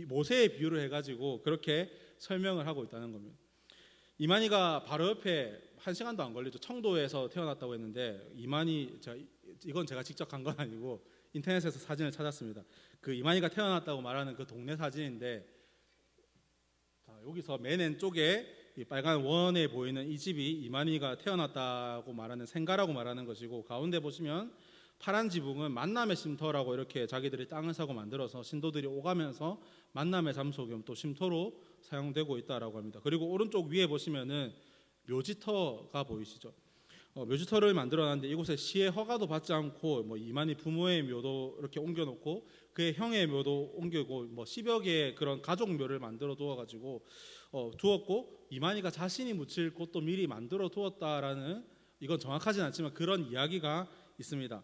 모세의 비유를 해가지고 그렇게 설명을 하고 있다는 겁니다. 이만희가 바로 옆에 1시간도 안 걸리죠. 청도에서 태어났다고 했는데, 이건 제가 직접 간 건 아니고 인터넷에서 사진을 찾았습니다. 그 이만희가 태어났다고 말하는 그 동네 사진인데, 여기서 맨 왼쪽에 이 빨간 원에 보이는 이 집이 이만희가 태어났다고 말하는 생가라고 말하는 것이고, 가운데 보시면 파란 지붕은 만남의 쉼터라고 이렇게 자기들이 땅을 사고 만들어서 신도들이 오가면서 만남의 장소 겸 또 쉼터로 사용되고 있다라고 합니다. 그리고 오른쪽 위에 보시면은 묘지터가 보이시죠? 묘지터를 만들어놨는데 이곳에 시의 허가도 받지 않고 이만희 부모의 묘도 이렇게 옮겨놓고 그의 형의 묘도 옮기고 10여 개의 그런 가족 묘를 만들어 두어가지고 두었고, 이만희가 자신이 묻힐 곳도 미리 만들어 두었다라는, 이건 정확하진 않지만 그런 이야기가 있습니다.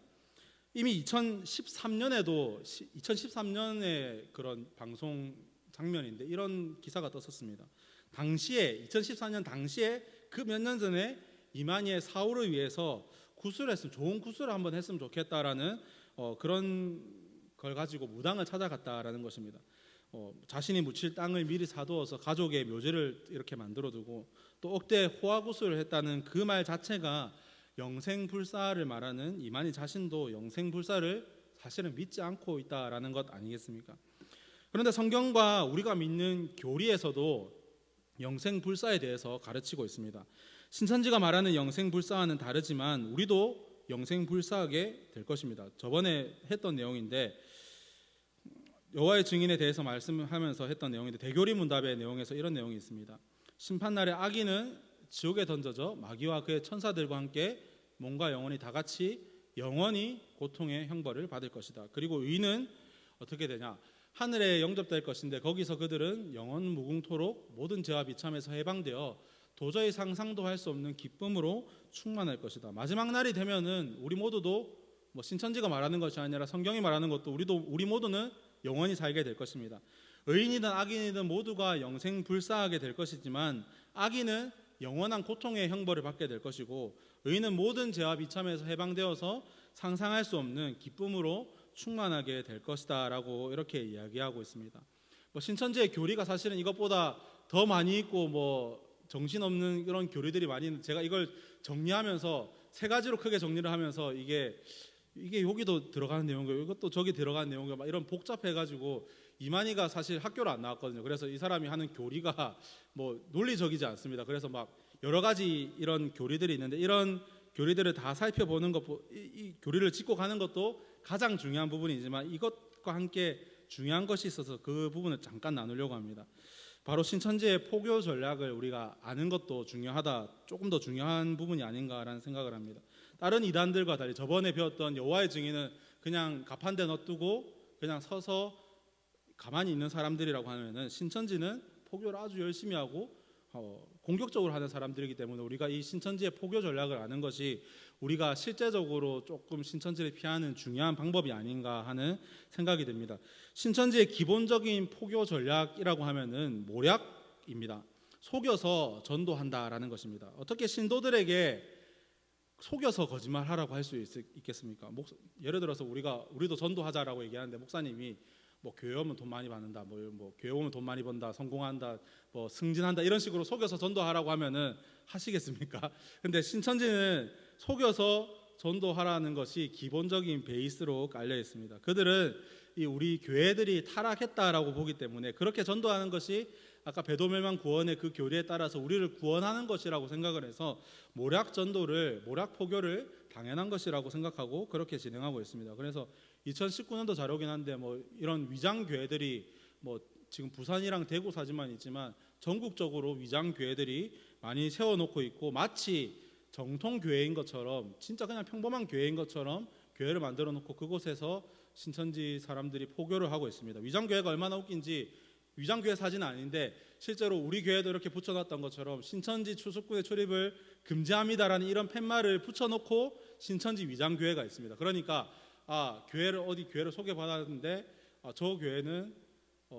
이미 2013년에 그런 방송 장면인데 이런 기사가 떴었습니다. 당시에 2014년 당시에 그 몇 년 전에 이만희의 사후를 위해서 좋은 구술을 한번 했으면 좋겠다라는 그런 걸 가지고 무당을 찾아갔다라는 것입니다. 자신이 묻힐 땅을 미리 사두어서 가족의 묘지를 이렇게 만들어두고 또 억대 호화구술을 했다는 그 말 자체가 영생불사를 말하는 이만희 자신도 영생불사를 사실은 믿지 않고 있다라는 것 아니겠습니까? 그런데 성경과 우리가 믿는 교리에서도 영생불사에 대해서 가르치고 있습니다. 신천지가 말하는 영생불사와는 다르지만 우리도 영생불사하게 될 것입니다. 저번에 했던 내용인데, 여호와의 증인에 대해서 말씀하면서 했던 내용인데, 대교리 문답의 내용에서 이런 내용이 있습니다. 심판날에 악인은 지옥에 던져져 마귀와 그의 천사들과 함께 몸과 영혼이 다 같이 영원히 고통의 형벌을 받을 것이다. 그리고 의인은 어떻게 되냐? 하늘에 영접될 것인데 거기서 그들은 영원 무궁토록 모든 죄와 비참에서 해방되어 도저히 상상도 할 수 없는 기쁨으로 충만할 것이다. 마지막 날이 되면은 우리 모두도 신천지가 말하는 것이 아니라 성경이 말하는 것도 우리 모두는 영원히 살게 될 것입니다. 의인이든 악인이든 모두가 영생불사하게 될 것이지만, 악인은 영원한 고통의 형벌을 받게 될 것이고, 의인은 모든 죄와 비참에서 해방되어서 상상할 수 없는 기쁨으로 충만하게 될 것이다 라고 이렇게 이야기하고 있습니다. 신천지의 교리가 사실은 이것보다 더 많이 있고 정신없는 이런 교리들이 많이 있는데, 제가 이걸 정리하면서 세 가지로 크게 정리를 하면서 이게 여기도 들어가는 내용이고 이것도 저기 들어가는 내용이고 이런 복잡해가지고, 이만희가 사실 학교를 안 나왔거든요. 그래서 이 사람이 하는 교리가 논리적이지 않습니다. 그래서 여러 가지 이런 교리들이 있는데, 이런 교리들을 다 살펴보는 것, 이 교리를 짚고 가는 것도 가장 중요한 부분이지만 이것과 함께 중요한 것이 있어서 그 부분을 잠깐 나누려고 합니다. 바로 신천지의 포교 전략을 우리가 아는 것도 중요하다, 조금 더 중요한 부분이 아닌가라는 생각을 합니다. 다른 이단들과 달리 저번에 배웠던 여호와의 증인은 그냥 가판대 놔두고 그냥 서서 가만히 있는 사람들이라고 하면은, 신천지는 포교를 아주 열심히 하고 공격적으로 하는 사람들이기 때문에 우리가 이 신천지의 포교 전략을 아는 것이 우리가 실제적으로 조금 신천지를 피하는 중요한 방법이 아닌가 하는 생각이 듭니다. 신천지의 기본적인 포교 전략이라고 하면은 모략입니다. 속여서 전도한다라는 것입니다. 어떻게 신도들에게 속여서 거짓말하라고 할 수 있겠습니까? 예를 들어서 우리도 전도하자라고 얘기하는데 목사님이 뭐 교회 오면 돈 많이 받는다, 뭐 교회 오면 돈 많이 번다, 성공한다, 뭐 승진한다 이런 식으로 속여서 전도하라고 하면은 하시겠습니까? 근데 신천지는 속여서 전도하라는 것이 기본적인 베이스로 깔려 있습니다. 그들은 우리 교회들이 타락했다라고 보기 때문에 그렇게 전도하는 것이 아까 배도멸망 구원의 그 교리에 따라서 우리를 구원하는 것이라고 생각을 해서 모략 전도를, 모략 포교를 당연한 것이라고 생각하고 그렇게 진행하고 있습니다. 그래서 2019년도 자료긴 한데 뭐 이런 위장 교회들이 뭐 지금 부산이랑 대구 사진만 있지만 전국적으로 위장 교회들이 많이 세워놓고 있고, 마치 정통 교회인 것처럼, 진짜 그냥 평범한 교회인 것처럼 교회를 만들어 놓고 그곳에서 신천지 사람들이 포교를 하고 있습니다. 위장 교회가 얼마나 웃긴지, 위장 교회 사진은 아닌데 실제로 우리 교회도 이렇게 붙여놨던 것처럼 신천지 추수꾼의 출입을 금지합니다라는 이런 팻말을 붙여놓고 신천지 위장 교회가 있습니다. 그러니까 어디 교회를 소개받았는데 저 교회는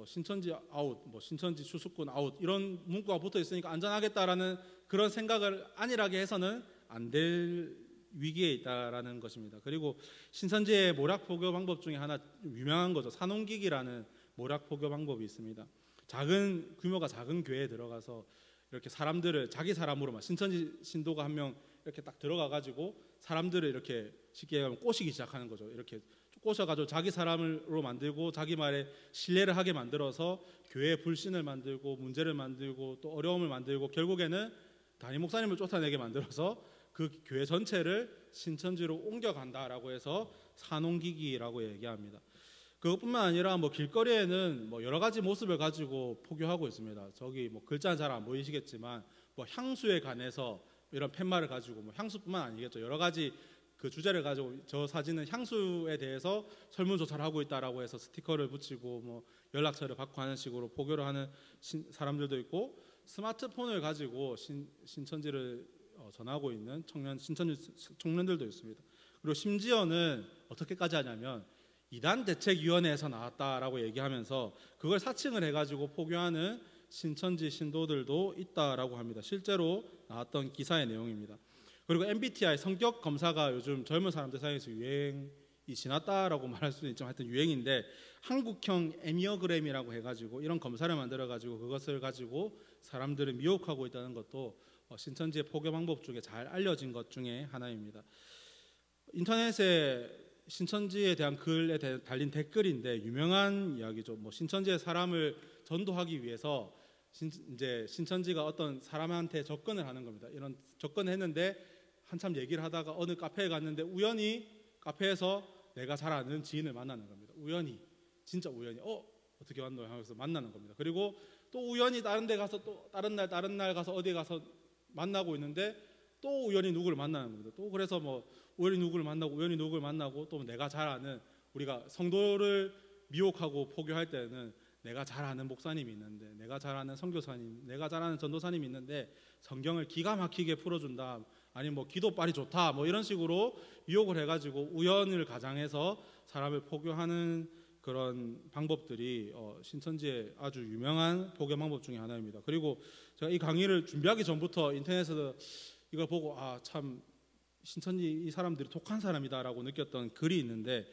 신천지 아웃, 뭐 신천지 추수꾼 아웃 이런 문구가 붙어 있으니까 안전하겠다라는 그런 생각을 안일하게 해서는 안 될 위기에 있다라는 것입니다. 그리고 신천지의 모략 포교 방법 중에 하나 유명한 거죠. 산홍기기라는 모략 포교 방법이 있습니다. 규모가 작은 교회에 들어가서 이렇게 사람들을 자기 사람으로만, 신천지 신도가 한 명 이렇게 딱 들어가 가지고 사람들을 이렇게 쉽게 얘기하면 꼬시기 시작하는 거죠. 이렇게 꼬셔가지고 자기 사람으로 만들고 자기 말에 신뢰를 하게 만들어서 교회에 불신을 만들고 문제를 만들고 또 어려움을 만들고 결국에는 담임 목사님을 쫓아내게 만들어서 그 교회 전체를 신천지로 옮겨간다라고 해서 산홍기기라고 얘기합니다. 그것뿐만 아니라 뭐 길거리에는 뭐 여러 가지 모습을 가지고 포교하고 있습니다. 저기 뭐 글자는 잘 안 보이시겠지만 뭐 향수에 관해서 이런 팻말을 가지고, 뭐 향수뿐만 아니겠죠. 여러 가지 그 주제를 가지고 저 사진은 향수에 대해서 설문조사를 하고 있다라고 해서 스티커를 붙이고 뭐 연락처를 받고 하는 식으로 포교를 하는 사람들도 있고, 스마트폰을 가지고 신천지를 전하고 있는 신천지 청년들도 있습니다. 그리고 심지어는 어떻게까지 하냐면 이단 대책위원회에서 나왔다라고 얘기하면서 그걸 사칭을 해가지고 포교하는 신천지 신도들도 있다라고 합니다. 실제로 나왔던 기사의 내용입니다. 그리고 MBTI 성격 검사가 요즘 젊은 사람들 사이에서 유행이 지났다라고 말할 수는 있지만 하여튼 유행인데, 한국형 애니어그램이라고 해가지고 이런 검사를 만들어가지고 그것을 가지고 사람들을 미혹하고 있다는 것도 신천지의 포교 방법 중에 잘 알려진 것 중에 하나입니다. 인터넷에 신천지에 대한 글에 달린 댓글인데 유명한 이야기죠. 뭐 신천지의 사람을 전도하기 위해서 이제 신천지가 어떤 사람한테 접근을 하는 겁니다. 이런 접근을 했는데 한참 얘기를 하다가 어느 카페에 갔는데 우연히 카페에서 내가 잘 아는 지인을 만나는 겁니다. 우연히, 진짜 우연히 어떻게 왔노 하면서 만나는 겁니다. 그리고 또 우연히 다른 데 가서 또 다른 날 가서 어디 가서 만나고 있는데 또 우연히 누구를 만나는 겁니다. 또 그래서 뭐 우연히 누구를 만나고 또 내가 잘 아는, 우리가 성도를 미혹하고 포교할 때는 내가 잘 아는 목사님이 있는데, 내가 잘 아는 선교사님, 내가 잘 아는 전도사님이 있는데 성경을 기가 막히게 풀어준다, 아니면 뭐 기도빨이 좋다, 뭐 이런 식으로 유혹을 해가지고 우연을 가장해서 사람을 포교하는 그런 방법들이 신천지의 아주 유명한 포교 방법 중에 하나입니다. 그리고 제가 이 강의를 준비하기 전부터 인터넷에서 이걸 보고 참 신천지 이 사람들이 독한 사람이다라고 느꼈던 글이 있는데,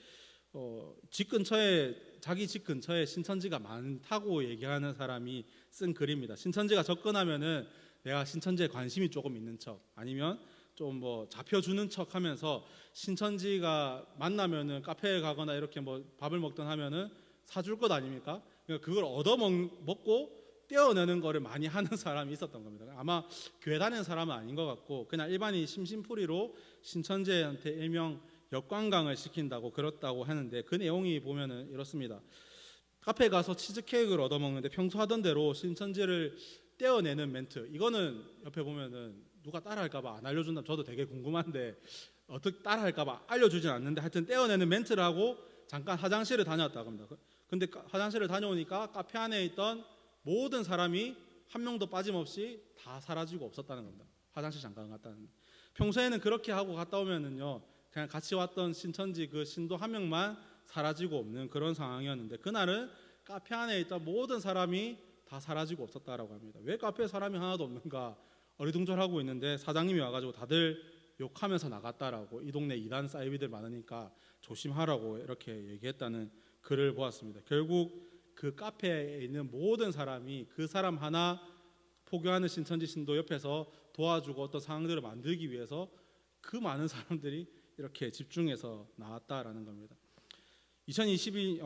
자기 집 근처에 신천지가 많다고 얘기하는 사람이 쓴 글입니다. 신천지가 접근하면은 내가 신천지에 관심이 조금 있는 척, 아니면 좀 뭐 잡혀주는 척 하면서 신천지가 만나면은 카페에 가거나 이렇게 뭐 밥을 먹든 하면은 사줄 것 아닙니까? 그러니까 그걸 얻어먹고 떼어내는 거를 많이 하는 사람이 있었던 겁니다. 아마 교회 다니는 사람은 아닌 것 같고 그냥 일반인 심심풀이로 신천지한테 일명 역관광을 시킨다고 그렇다고 하는데 그 내용이 보면은 이렇습니다. 카페에 가서 치즈케이크를 얻어먹는데 평소 하던 대로 신천지를 떼어내는 멘트, 이거는 옆에 보면은 누가 따라할까봐 안 알려준다. 저도 되게 궁금한데 어떻게 따라할까봐 알려주진 않는데 하여튼 떼어내는 멘트를 하고 잠깐 화장실을 다녔다고 합니다. 근데 화장실을 다녀오니까 카페 안에 있던 모든 사람이 한 명도 빠짐없이 다 사라지고 없었다는 겁니다. 화장실 잠깐 갔다는. 평소에는 그렇게 하고 갔다 오면은요 그냥 같이 왔던 신천지 그 신도 한 명만 사라지고 없는 그런 상황이었는데 그날은 카페 안에 있던 모든 사람이 다 사라지고 없었다라고 합니다. 왜 카페에 사람이 하나도 없는가 어리둥절하고 있는데 사장님이 와가지고 다들 욕하면서 나갔다라고, 이 동네 이단 사이비들 많으니까 조심하라고 이렇게 얘기했다는 글을 보았습니다. 결국 그 카페에 있는 모든 사람이 그 사람 하나 포교하는 신천지 신도 옆에서 도와주고 어떤 상황들을 만들기 위해서 그 많은 사람들이 이렇게 집중해서 나왔다라는 겁니다. 2022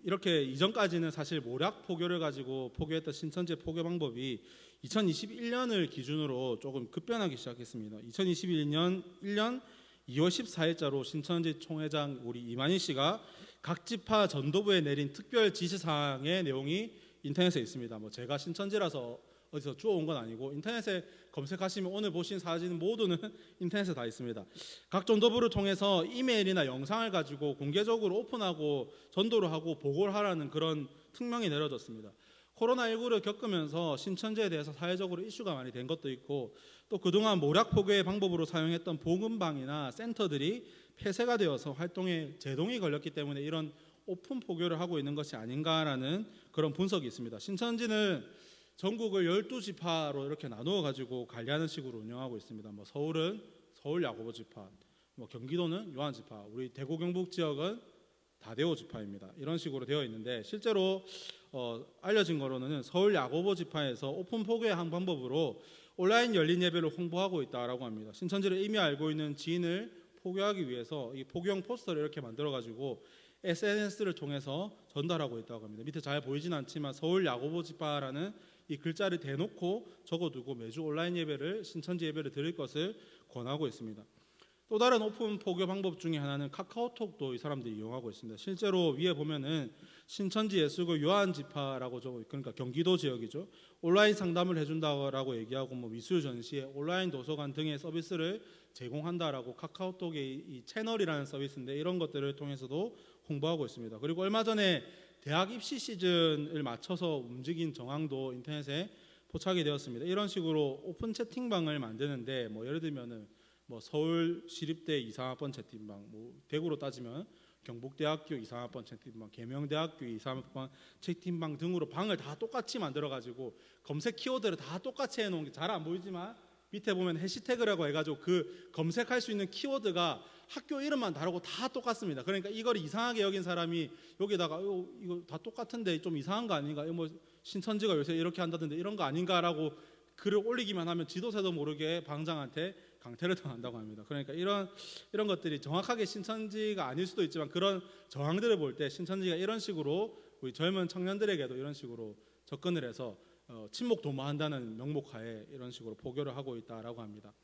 이렇게 이전까지는 사실 모략 포교를 가지고 포교했던 신천지의 포교 방법이 2021년을 기준으로 조금 급변하기 시작했습니다. 2021년 1년 2월 14일자로 신천지 총회장 우리 이만희 씨가 각 지파 전도부에 내린 특별 지시사항의 내용이 인터넷에 있습니다. 뭐 제가 신천지라서 어디서 주워온 건 아니고 인터넷에 검색하시면 오늘 보신 사진 모두는 인터넷에 다 있습니다. 각 전도부를 통해서 이메일이나 영상을 가지고 공개적으로 오픈하고 전도를 하고 보고를 하라는 그런 특명이 내려졌습니다. 코로나19를 겪으면서 신천지에 대해서 사회적으로 이슈가 많이 된 것도 있고 또 그동안 모략 포교의 방법으로 사용했던 복음방이나 센터들이 폐쇄가 되어서 활동에 제동이 걸렸기 때문에 이런 오픈 포교를 하고 있는 것이 아닌가라는 그런 분석이 있습니다. 신천지는 전국을 12지파로 이렇게 나누어 가지고 관리하는 식으로 운영하고 있습니다. 뭐 서울은 서울 야고보 지파, 뭐 경기도는 요한 지파, 우리 대구 경북 지역은 다대오 지파입니다. 이런 식으로 되어 있는데 실제로 알려진 거로는 서울 야고보 지파에서 오픈 포교의 한 방법으로 온라인 열린 예배를 홍보하고 있다라고 합니다. 신천지를 이미 알고 있는 지인을 포교하기 위해서 이 포교용 포스터를 이렇게 만들어 가지고 SNS를 통해서 전달하고 있다고 합니다. 밑에 잘 보이진 않지만 서울 야고보 지파라는 이 글자를 대놓고 적어두고 매주 온라인 예배를 신천지 예배를 드릴 것을 권하고 있습니다. 또 다른 오픈 포교 방법 중에 하나는 카카오톡도 이 사람들이 이용하고 있습니다. 실제로 위에 보면은 신천지 예수교 요한 지파라고 적어, 그러니까 경기도 지역이죠. 온라인 상담을 해준다라고 얘기하고 뭐 미술 전시회, 온라인 도서관 등의 서비스를 제공한다라고 카카오톡의 이 채널이라는 서비스인데 이런 것들을 통해서도 홍보하고 있습니다. 그리고 얼마 전에 대학 입시 시즌을 맞춰서 움직인 정황도 인터넷에 포착이 되었습니다. 이런 식으로 오픈 채팅방을 만드는데 뭐 예를 들면은 뭐 서울 시립대 2,3학번 채팅방, 뭐 대구로 따지면 경북대학교 2,3학번 채팅방, 계명대학교 2,3학번 채팅방 등으로 방을 다 똑같이 만들어 가지고 검색 키워드를 다 똑같이 해놓은 게 잘 안 보이지만 밑에 보면 해시태그라고 해가지고 그 검색할 수 있는 키워드가 학교 이름만 다르고 다 똑같습니다. 그러니까 이걸 이상하게 여긴 사람이 여기다가 이거 다 똑같은데 좀 이상한 거 아닌가? 뭐 신천지가 요새 이렇게 한다던데 이런 거 아닌가라고 글을 올리기만 하면 지도새도 모르게 방장한테 강퇴를 당한다고 합니다. 그러니까 이런 것들이 정확하게 신천지가 아닐 수도 있지만 그런 정황들을 볼 때 신천지가 이런 식으로 우리 젊은 청년들에게도 이런 식으로 접근을 해서 친목 도모한다는 명목하에 이런 식으로 포교를 하고 있다라고 합니다.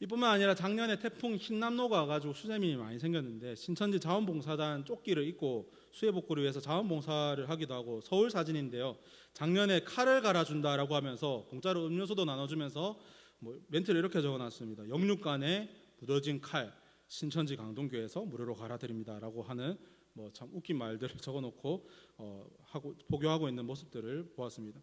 이뿐만 아니라 작년에 태풍 흰남노가 와가지고 수재민이 많이 생겼는데 신천지 자원봉사단 조끼를 입고 수해복구를 위해서 자원봉사를 하기도 하고 서울 사진인데요. 작년에 칼을 갈아준다라고 하면서 공짜로 음료수도 나눠주면서 뭐 멘트를 이렇게 적어놨습니다. 영육간에 묻어진 칼 신천지 강동교에서 무료로 갈아드립니다라고 하는 뭐 참 웃긴 말들을 적어놓고 하고 포교하고 있는 모습들을 보았습니다.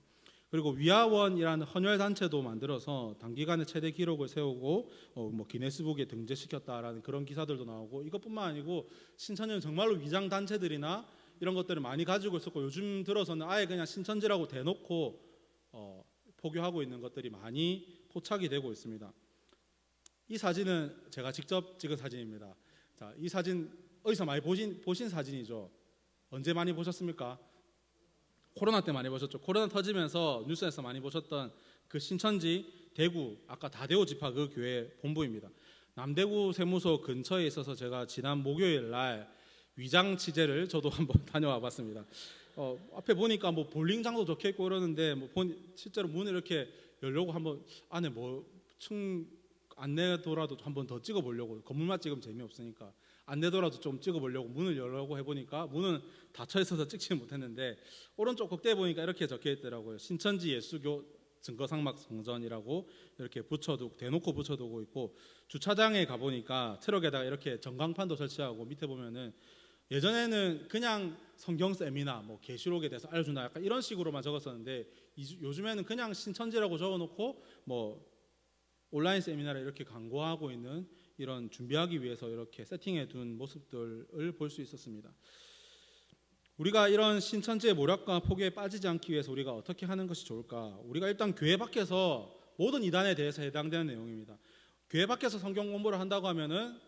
그리고 위아원이라는 헌혈 단체도 만들어서 단기간에 최대 기록을 세우고 뭐 기네스북에 등재시켰다라는 그런 기사들도 나오고 이것뿐만 아니고 신천지는 정말로 위장 단체들이나 이런 것들을 많이 가지고 있었고 요즘 들어서는 아예 그냥 신천지라고 대놓고 포교하고 있는 것들이 많이 포착이 되고 있습니다. 이 사진은 제가 직접 찍은 사진입니다. 자, 이 사진 어디서 많이 보신 사진이죠? 언제 많이 보셨습니까? 코로나 때 많이 보셨죠. 코로나 터지면서 뉴스에서 많이 보셨던 그 신천지 대구 아까 다대오 지파 그 교회 본부입니다. 남대구 세무소 근처에 있어서 제가 지난 목요일 날 위장 취재를 저도 한번 다녀와 봤습니다. 앞에 보니까 뭐 볼링장도 적혀 있고 그러는데 뭐 실제로 문을 이렇게 열려고 한번 안에 뭐층 안내더라도 한번 더 찍어보려고, 건물만 찍으면 재미없으니까 안내더라도 좀 찍어보려고 문을 열려고 해보니까 문은 닫혀 있어서 찍지 못했는데, 오른쪽 꼭대기에 보니까 이렇게 적혀 있더라고요. 신천지 예수교 증거상막 성전이라고 이렇게 대놓고 붙여두고 있고, 주차장에 가보니까 트럭에다가 이렇게 전광판도 설치하고, 밑에 보면은 예전에는 그냥 성경 세미나 뭐 계시록에 대해서 알려준다 약간 이런 식으로만 적었었는데, 요즘에는 그냥 신천지라고 적어놓고 뭐 온라인 세미나를 이렇게 광고하고 있는, 이런 준비하기 위해서 이렇게 세팅해 둔 모습들을 볼 수 있었습니다. 우리가 이런 신천지의 모략과 포교에 빠지지 않기 위해서 우리가 어떻게 하는 것이 좋을까? 우리가 일단 교회 밖에서 모든 이단에 대해서 해당되는 내용입니다. 교회 밖에서 성경 공부를 한다고 하면은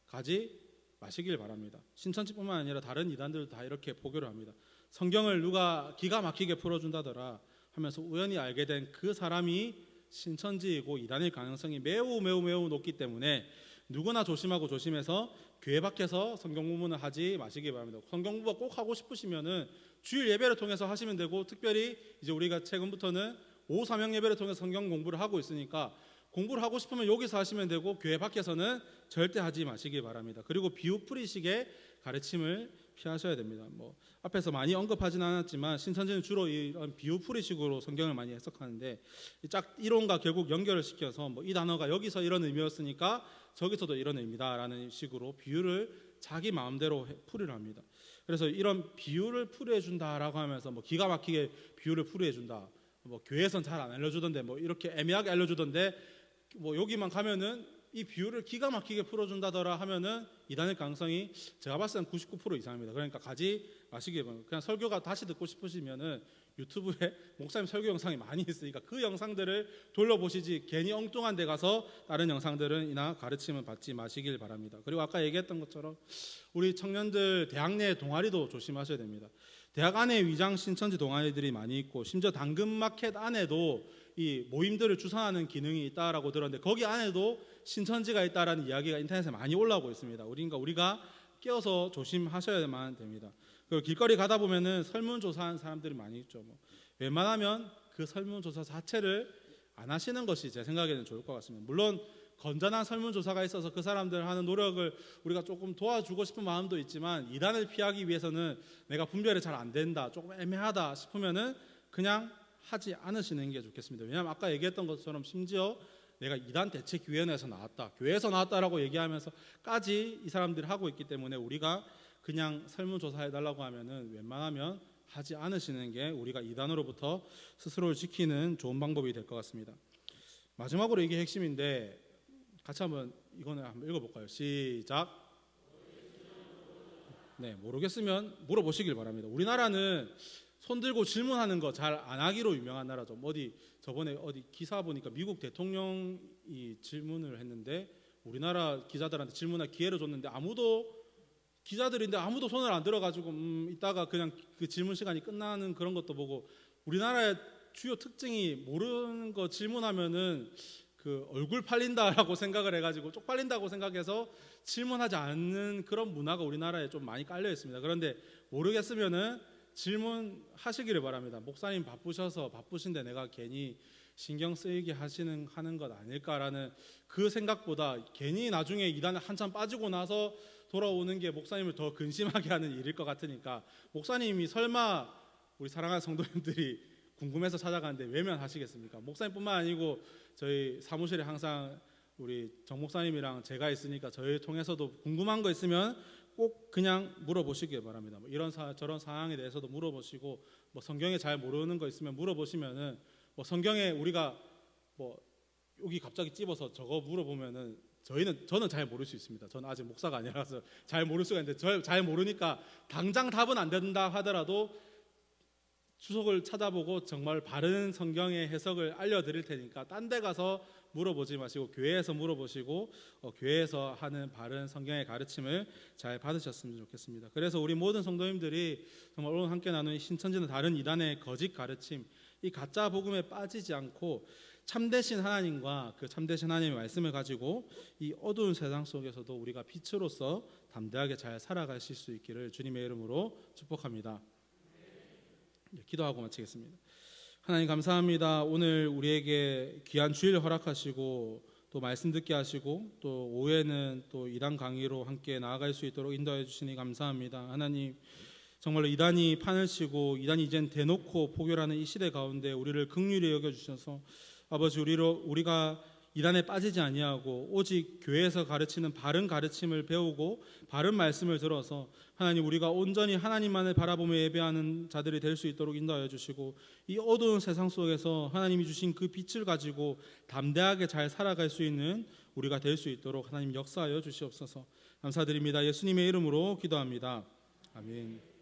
가지 마시길 바랍니다. 신천지뿐만 아니라 다른 이단들도 다 이렇게 포교를 합니다. 성경을 누가 기가 막히게 풀어준다더라 하면서 우연히 알게 된 그 사람이 신천지이고 이단일 가능성이 매우 높기 때문에 누구나 조심하고 조심해서 교회 밖에서 성경 공부는 하지 마시기 바랍니다. 성경 공부가 꼭 하고 싶으시면은 주일 예배를 통해서 하시면 되고, 특별히 이제 우리가 최근부터는 오후 사명 예배를 통해서 성경 공부를 하고 있으니까 공부를 하고 싶으면 여기서 하시면 되고, 교회 밖에서는 절대 하지 마시기 바랍니다. 그리고 비유풀이식의 가르침을 피하셔야 됩니다. 뭐 앞에서 많이 언급하진 않았지만 신천지는 주로 이런 비유풀이식으로 성경을 많이 해석하는데, 짝 이론과 결국 연결을 시켜서 뭐 이 단어가 여기서 이런 의미였으니까 저기서도 이런 의미다라는 식으로 비유를 자기 마음대로 풀이를 합니다. 그래서 이런 비유를 풀이해 준다라고 하면서 뭐 기가 막히게 비유를 풀이해 준다, 뭐 교회에선 잘 안 알려주던데 뭐 이렇게 애매하게 알려주던데 뭐 여기만 가면은 이 비유를 기가 막히게 풀어준다더라 하면은 이단일 가능성이 제가 봤을 땐 99% 이상입니다. 그러니까 가지 마시기 바랍니다. 그냥 설교가 다시 듣고 싶으시면은 유튜브에 목사님 설교 영상이 많이 있으니까 그 영상들을 돌려보시지, 괜히 엉뚱한 데 가서 다른 영상들은 이나 가르침을 받지 마시길 바랍니다. 그리고 아까 얘기했던 것처럼 우리 청년들 대학 내 동아리도 조심하셔야 됩니다. 대학 안에 위장 신천지 동아리들이 많이 있고, 심지어 당근마켓 안에도 이 모임들을 주선하는 기능이 있다라고 들었는데, 거기 안에도 신천지가 있다라는 이야기가 인터넷에 많이 올라오고 있습니다. 우리가 깨어서 조심하셔야만 됩니다. 그리고 길거리 가다 보면은 설문조사하는 사람들이 많이 있죠. 뭐 웬만하면 그 설문조사 자체를 안 하시는 것이 제 생각에는 좋을 것 같습니다. 물론 건전한 설문조사가 있어서 그 사람들 하는 노력을 우리가 조금 도와주고 싶은 마음도 있지만, 이단을 피하기 위해서는 내가 분별이 잘 안 된다, 조금 애매하다 싶으면은 그냥 하지 않으시는 게 좋겠습니다. 왜냐하면 아까 얘기했던 것처럼 심지어 내가 이단 대책위원회에서 나왔다, 교회에서 나왔다라고 얘기하면서까지 이 사람들이 하고 있기 때문에, 우리가 그냥 설문조사해달라고 하면은 웬만하면 하지 않으시는 게 우리가 이단으로부터 스스로를 지키는 좋은 방법이 될 것 같습니다. 마지막으로 이게 핵심인데, 같이 한번 이거는 한번 읽어볼까요? 시작. 네, 모르겠으면 물어보시길 바랍니다. 우리나라는 손 들고 질문하는 거 잘 안 하기로 유명한 나라죠. 저번에 어디 기사 보니까 미국 대통령이 질문을 했는데, 우리나라 기자들한테 질문할 기회를 줬는데 기자들인데 아무도 손을 안 들어가지고 이따가 그냥 그 질문 시간이 끝나는 그런 것도 보고, 우리나라의 주요 특징이 모르는 거 질문하면은 그 얼굴 팔린다라고 생각을 해가지고, 쪽팔린다고 생각해서 질문하지 않는 그런 문화가 우리나라에 좀 많이 깔려 있습니다. 그런데 모르겠으면은 질문하시기를 바랍니다. 목사님 바쁘신데 내가 괜히 신경 쓰이게 하는 것 아닐까라는 그 생각보다, 괜히 나중에 이단에 한참 빠지고 나서 돌아오는 게 목사님을 더 근심하게 하는 일일 것 같으니까, 목사님이 설마 우리 사랑하는 성도님들이 궁금해서 찾아가는데 외면하시겠습니까? 목사님뿐만 아니고 저희 사무실에 항상 우리 정 목사님이랑 제가 있으니까 저희 통해서도 궁금한 거 있으면 꼭 그냥 물어보시길 바랍니다. 뭐 이런 저런 상황에 대해서도 물어보시고, 뭐 성경에 잘 모르는 거 있으면 물어보시면은, 뭐 성경에 우리가 뭐 여기 갑자기 찝어서 저거 물어보면은 저는 잘 모를 수 있습니다. 저는 아직 목사가 아니라서 잘 모를 수가 있는데, 잘 모르니까 당장 답은 안 된다 하더라도 주석을 찾아보고 정말 바른 성경의 해석을 알려드릴 테니까 딴 데 가서 물어보지 마시고 교회에서 물어보시고 교회에서 하는 바른 성경의 가르침을 잘 받으셨으면 좋겠습니다. 그래서 우리 모든 성도님들이 정말 오늘 함께 나눈 신천지는 다른 이단의 거짓 가르침, 이 가짜 복음에 빠지지 않고 참되신 하나님과 그 참되신 하나님의 말씀을 가지고 이 어두운 세상 속에서도 우리가 빛으로서 담대하게 잘 살아가실 수 있기를 주님의 이름으로 축복합니다. 기도하고 마치겠습니다. 하나님 감사합니다. 오늘 우리에게 귀한 주일 허락하시고 또 말씀 듣게 하시고 또 오후에는 또 이단 강의로 함께 나아갈 수 있도록 인도해 주시니 감사합니다. 하나님 정말로 이단이 판을 치고 이단이 이젠 대놓고 포교라는 이 시대 가운데 우리를 긍휼히 여겨주셔서 아버지 우리가 이단에 빠지지 아니하고 오직 교회에서 가르치는 바른 가르침을 배우고 바른 말씀을 들어서 하나님 우리가 온전히 하나님만을 바라보며 예배하는 자들이 될 수 있도록 인도하여 주시고 이 어두운 세상 속에서 하나님이 주신 그 빛을 가지고 담대하게 잘 살아갈 수 있는 우리가 될 수 있도록 하나님 역사하여 주시옵소서. 감사드립니다. 예수님의 이름으로 기도합니다. 아멘.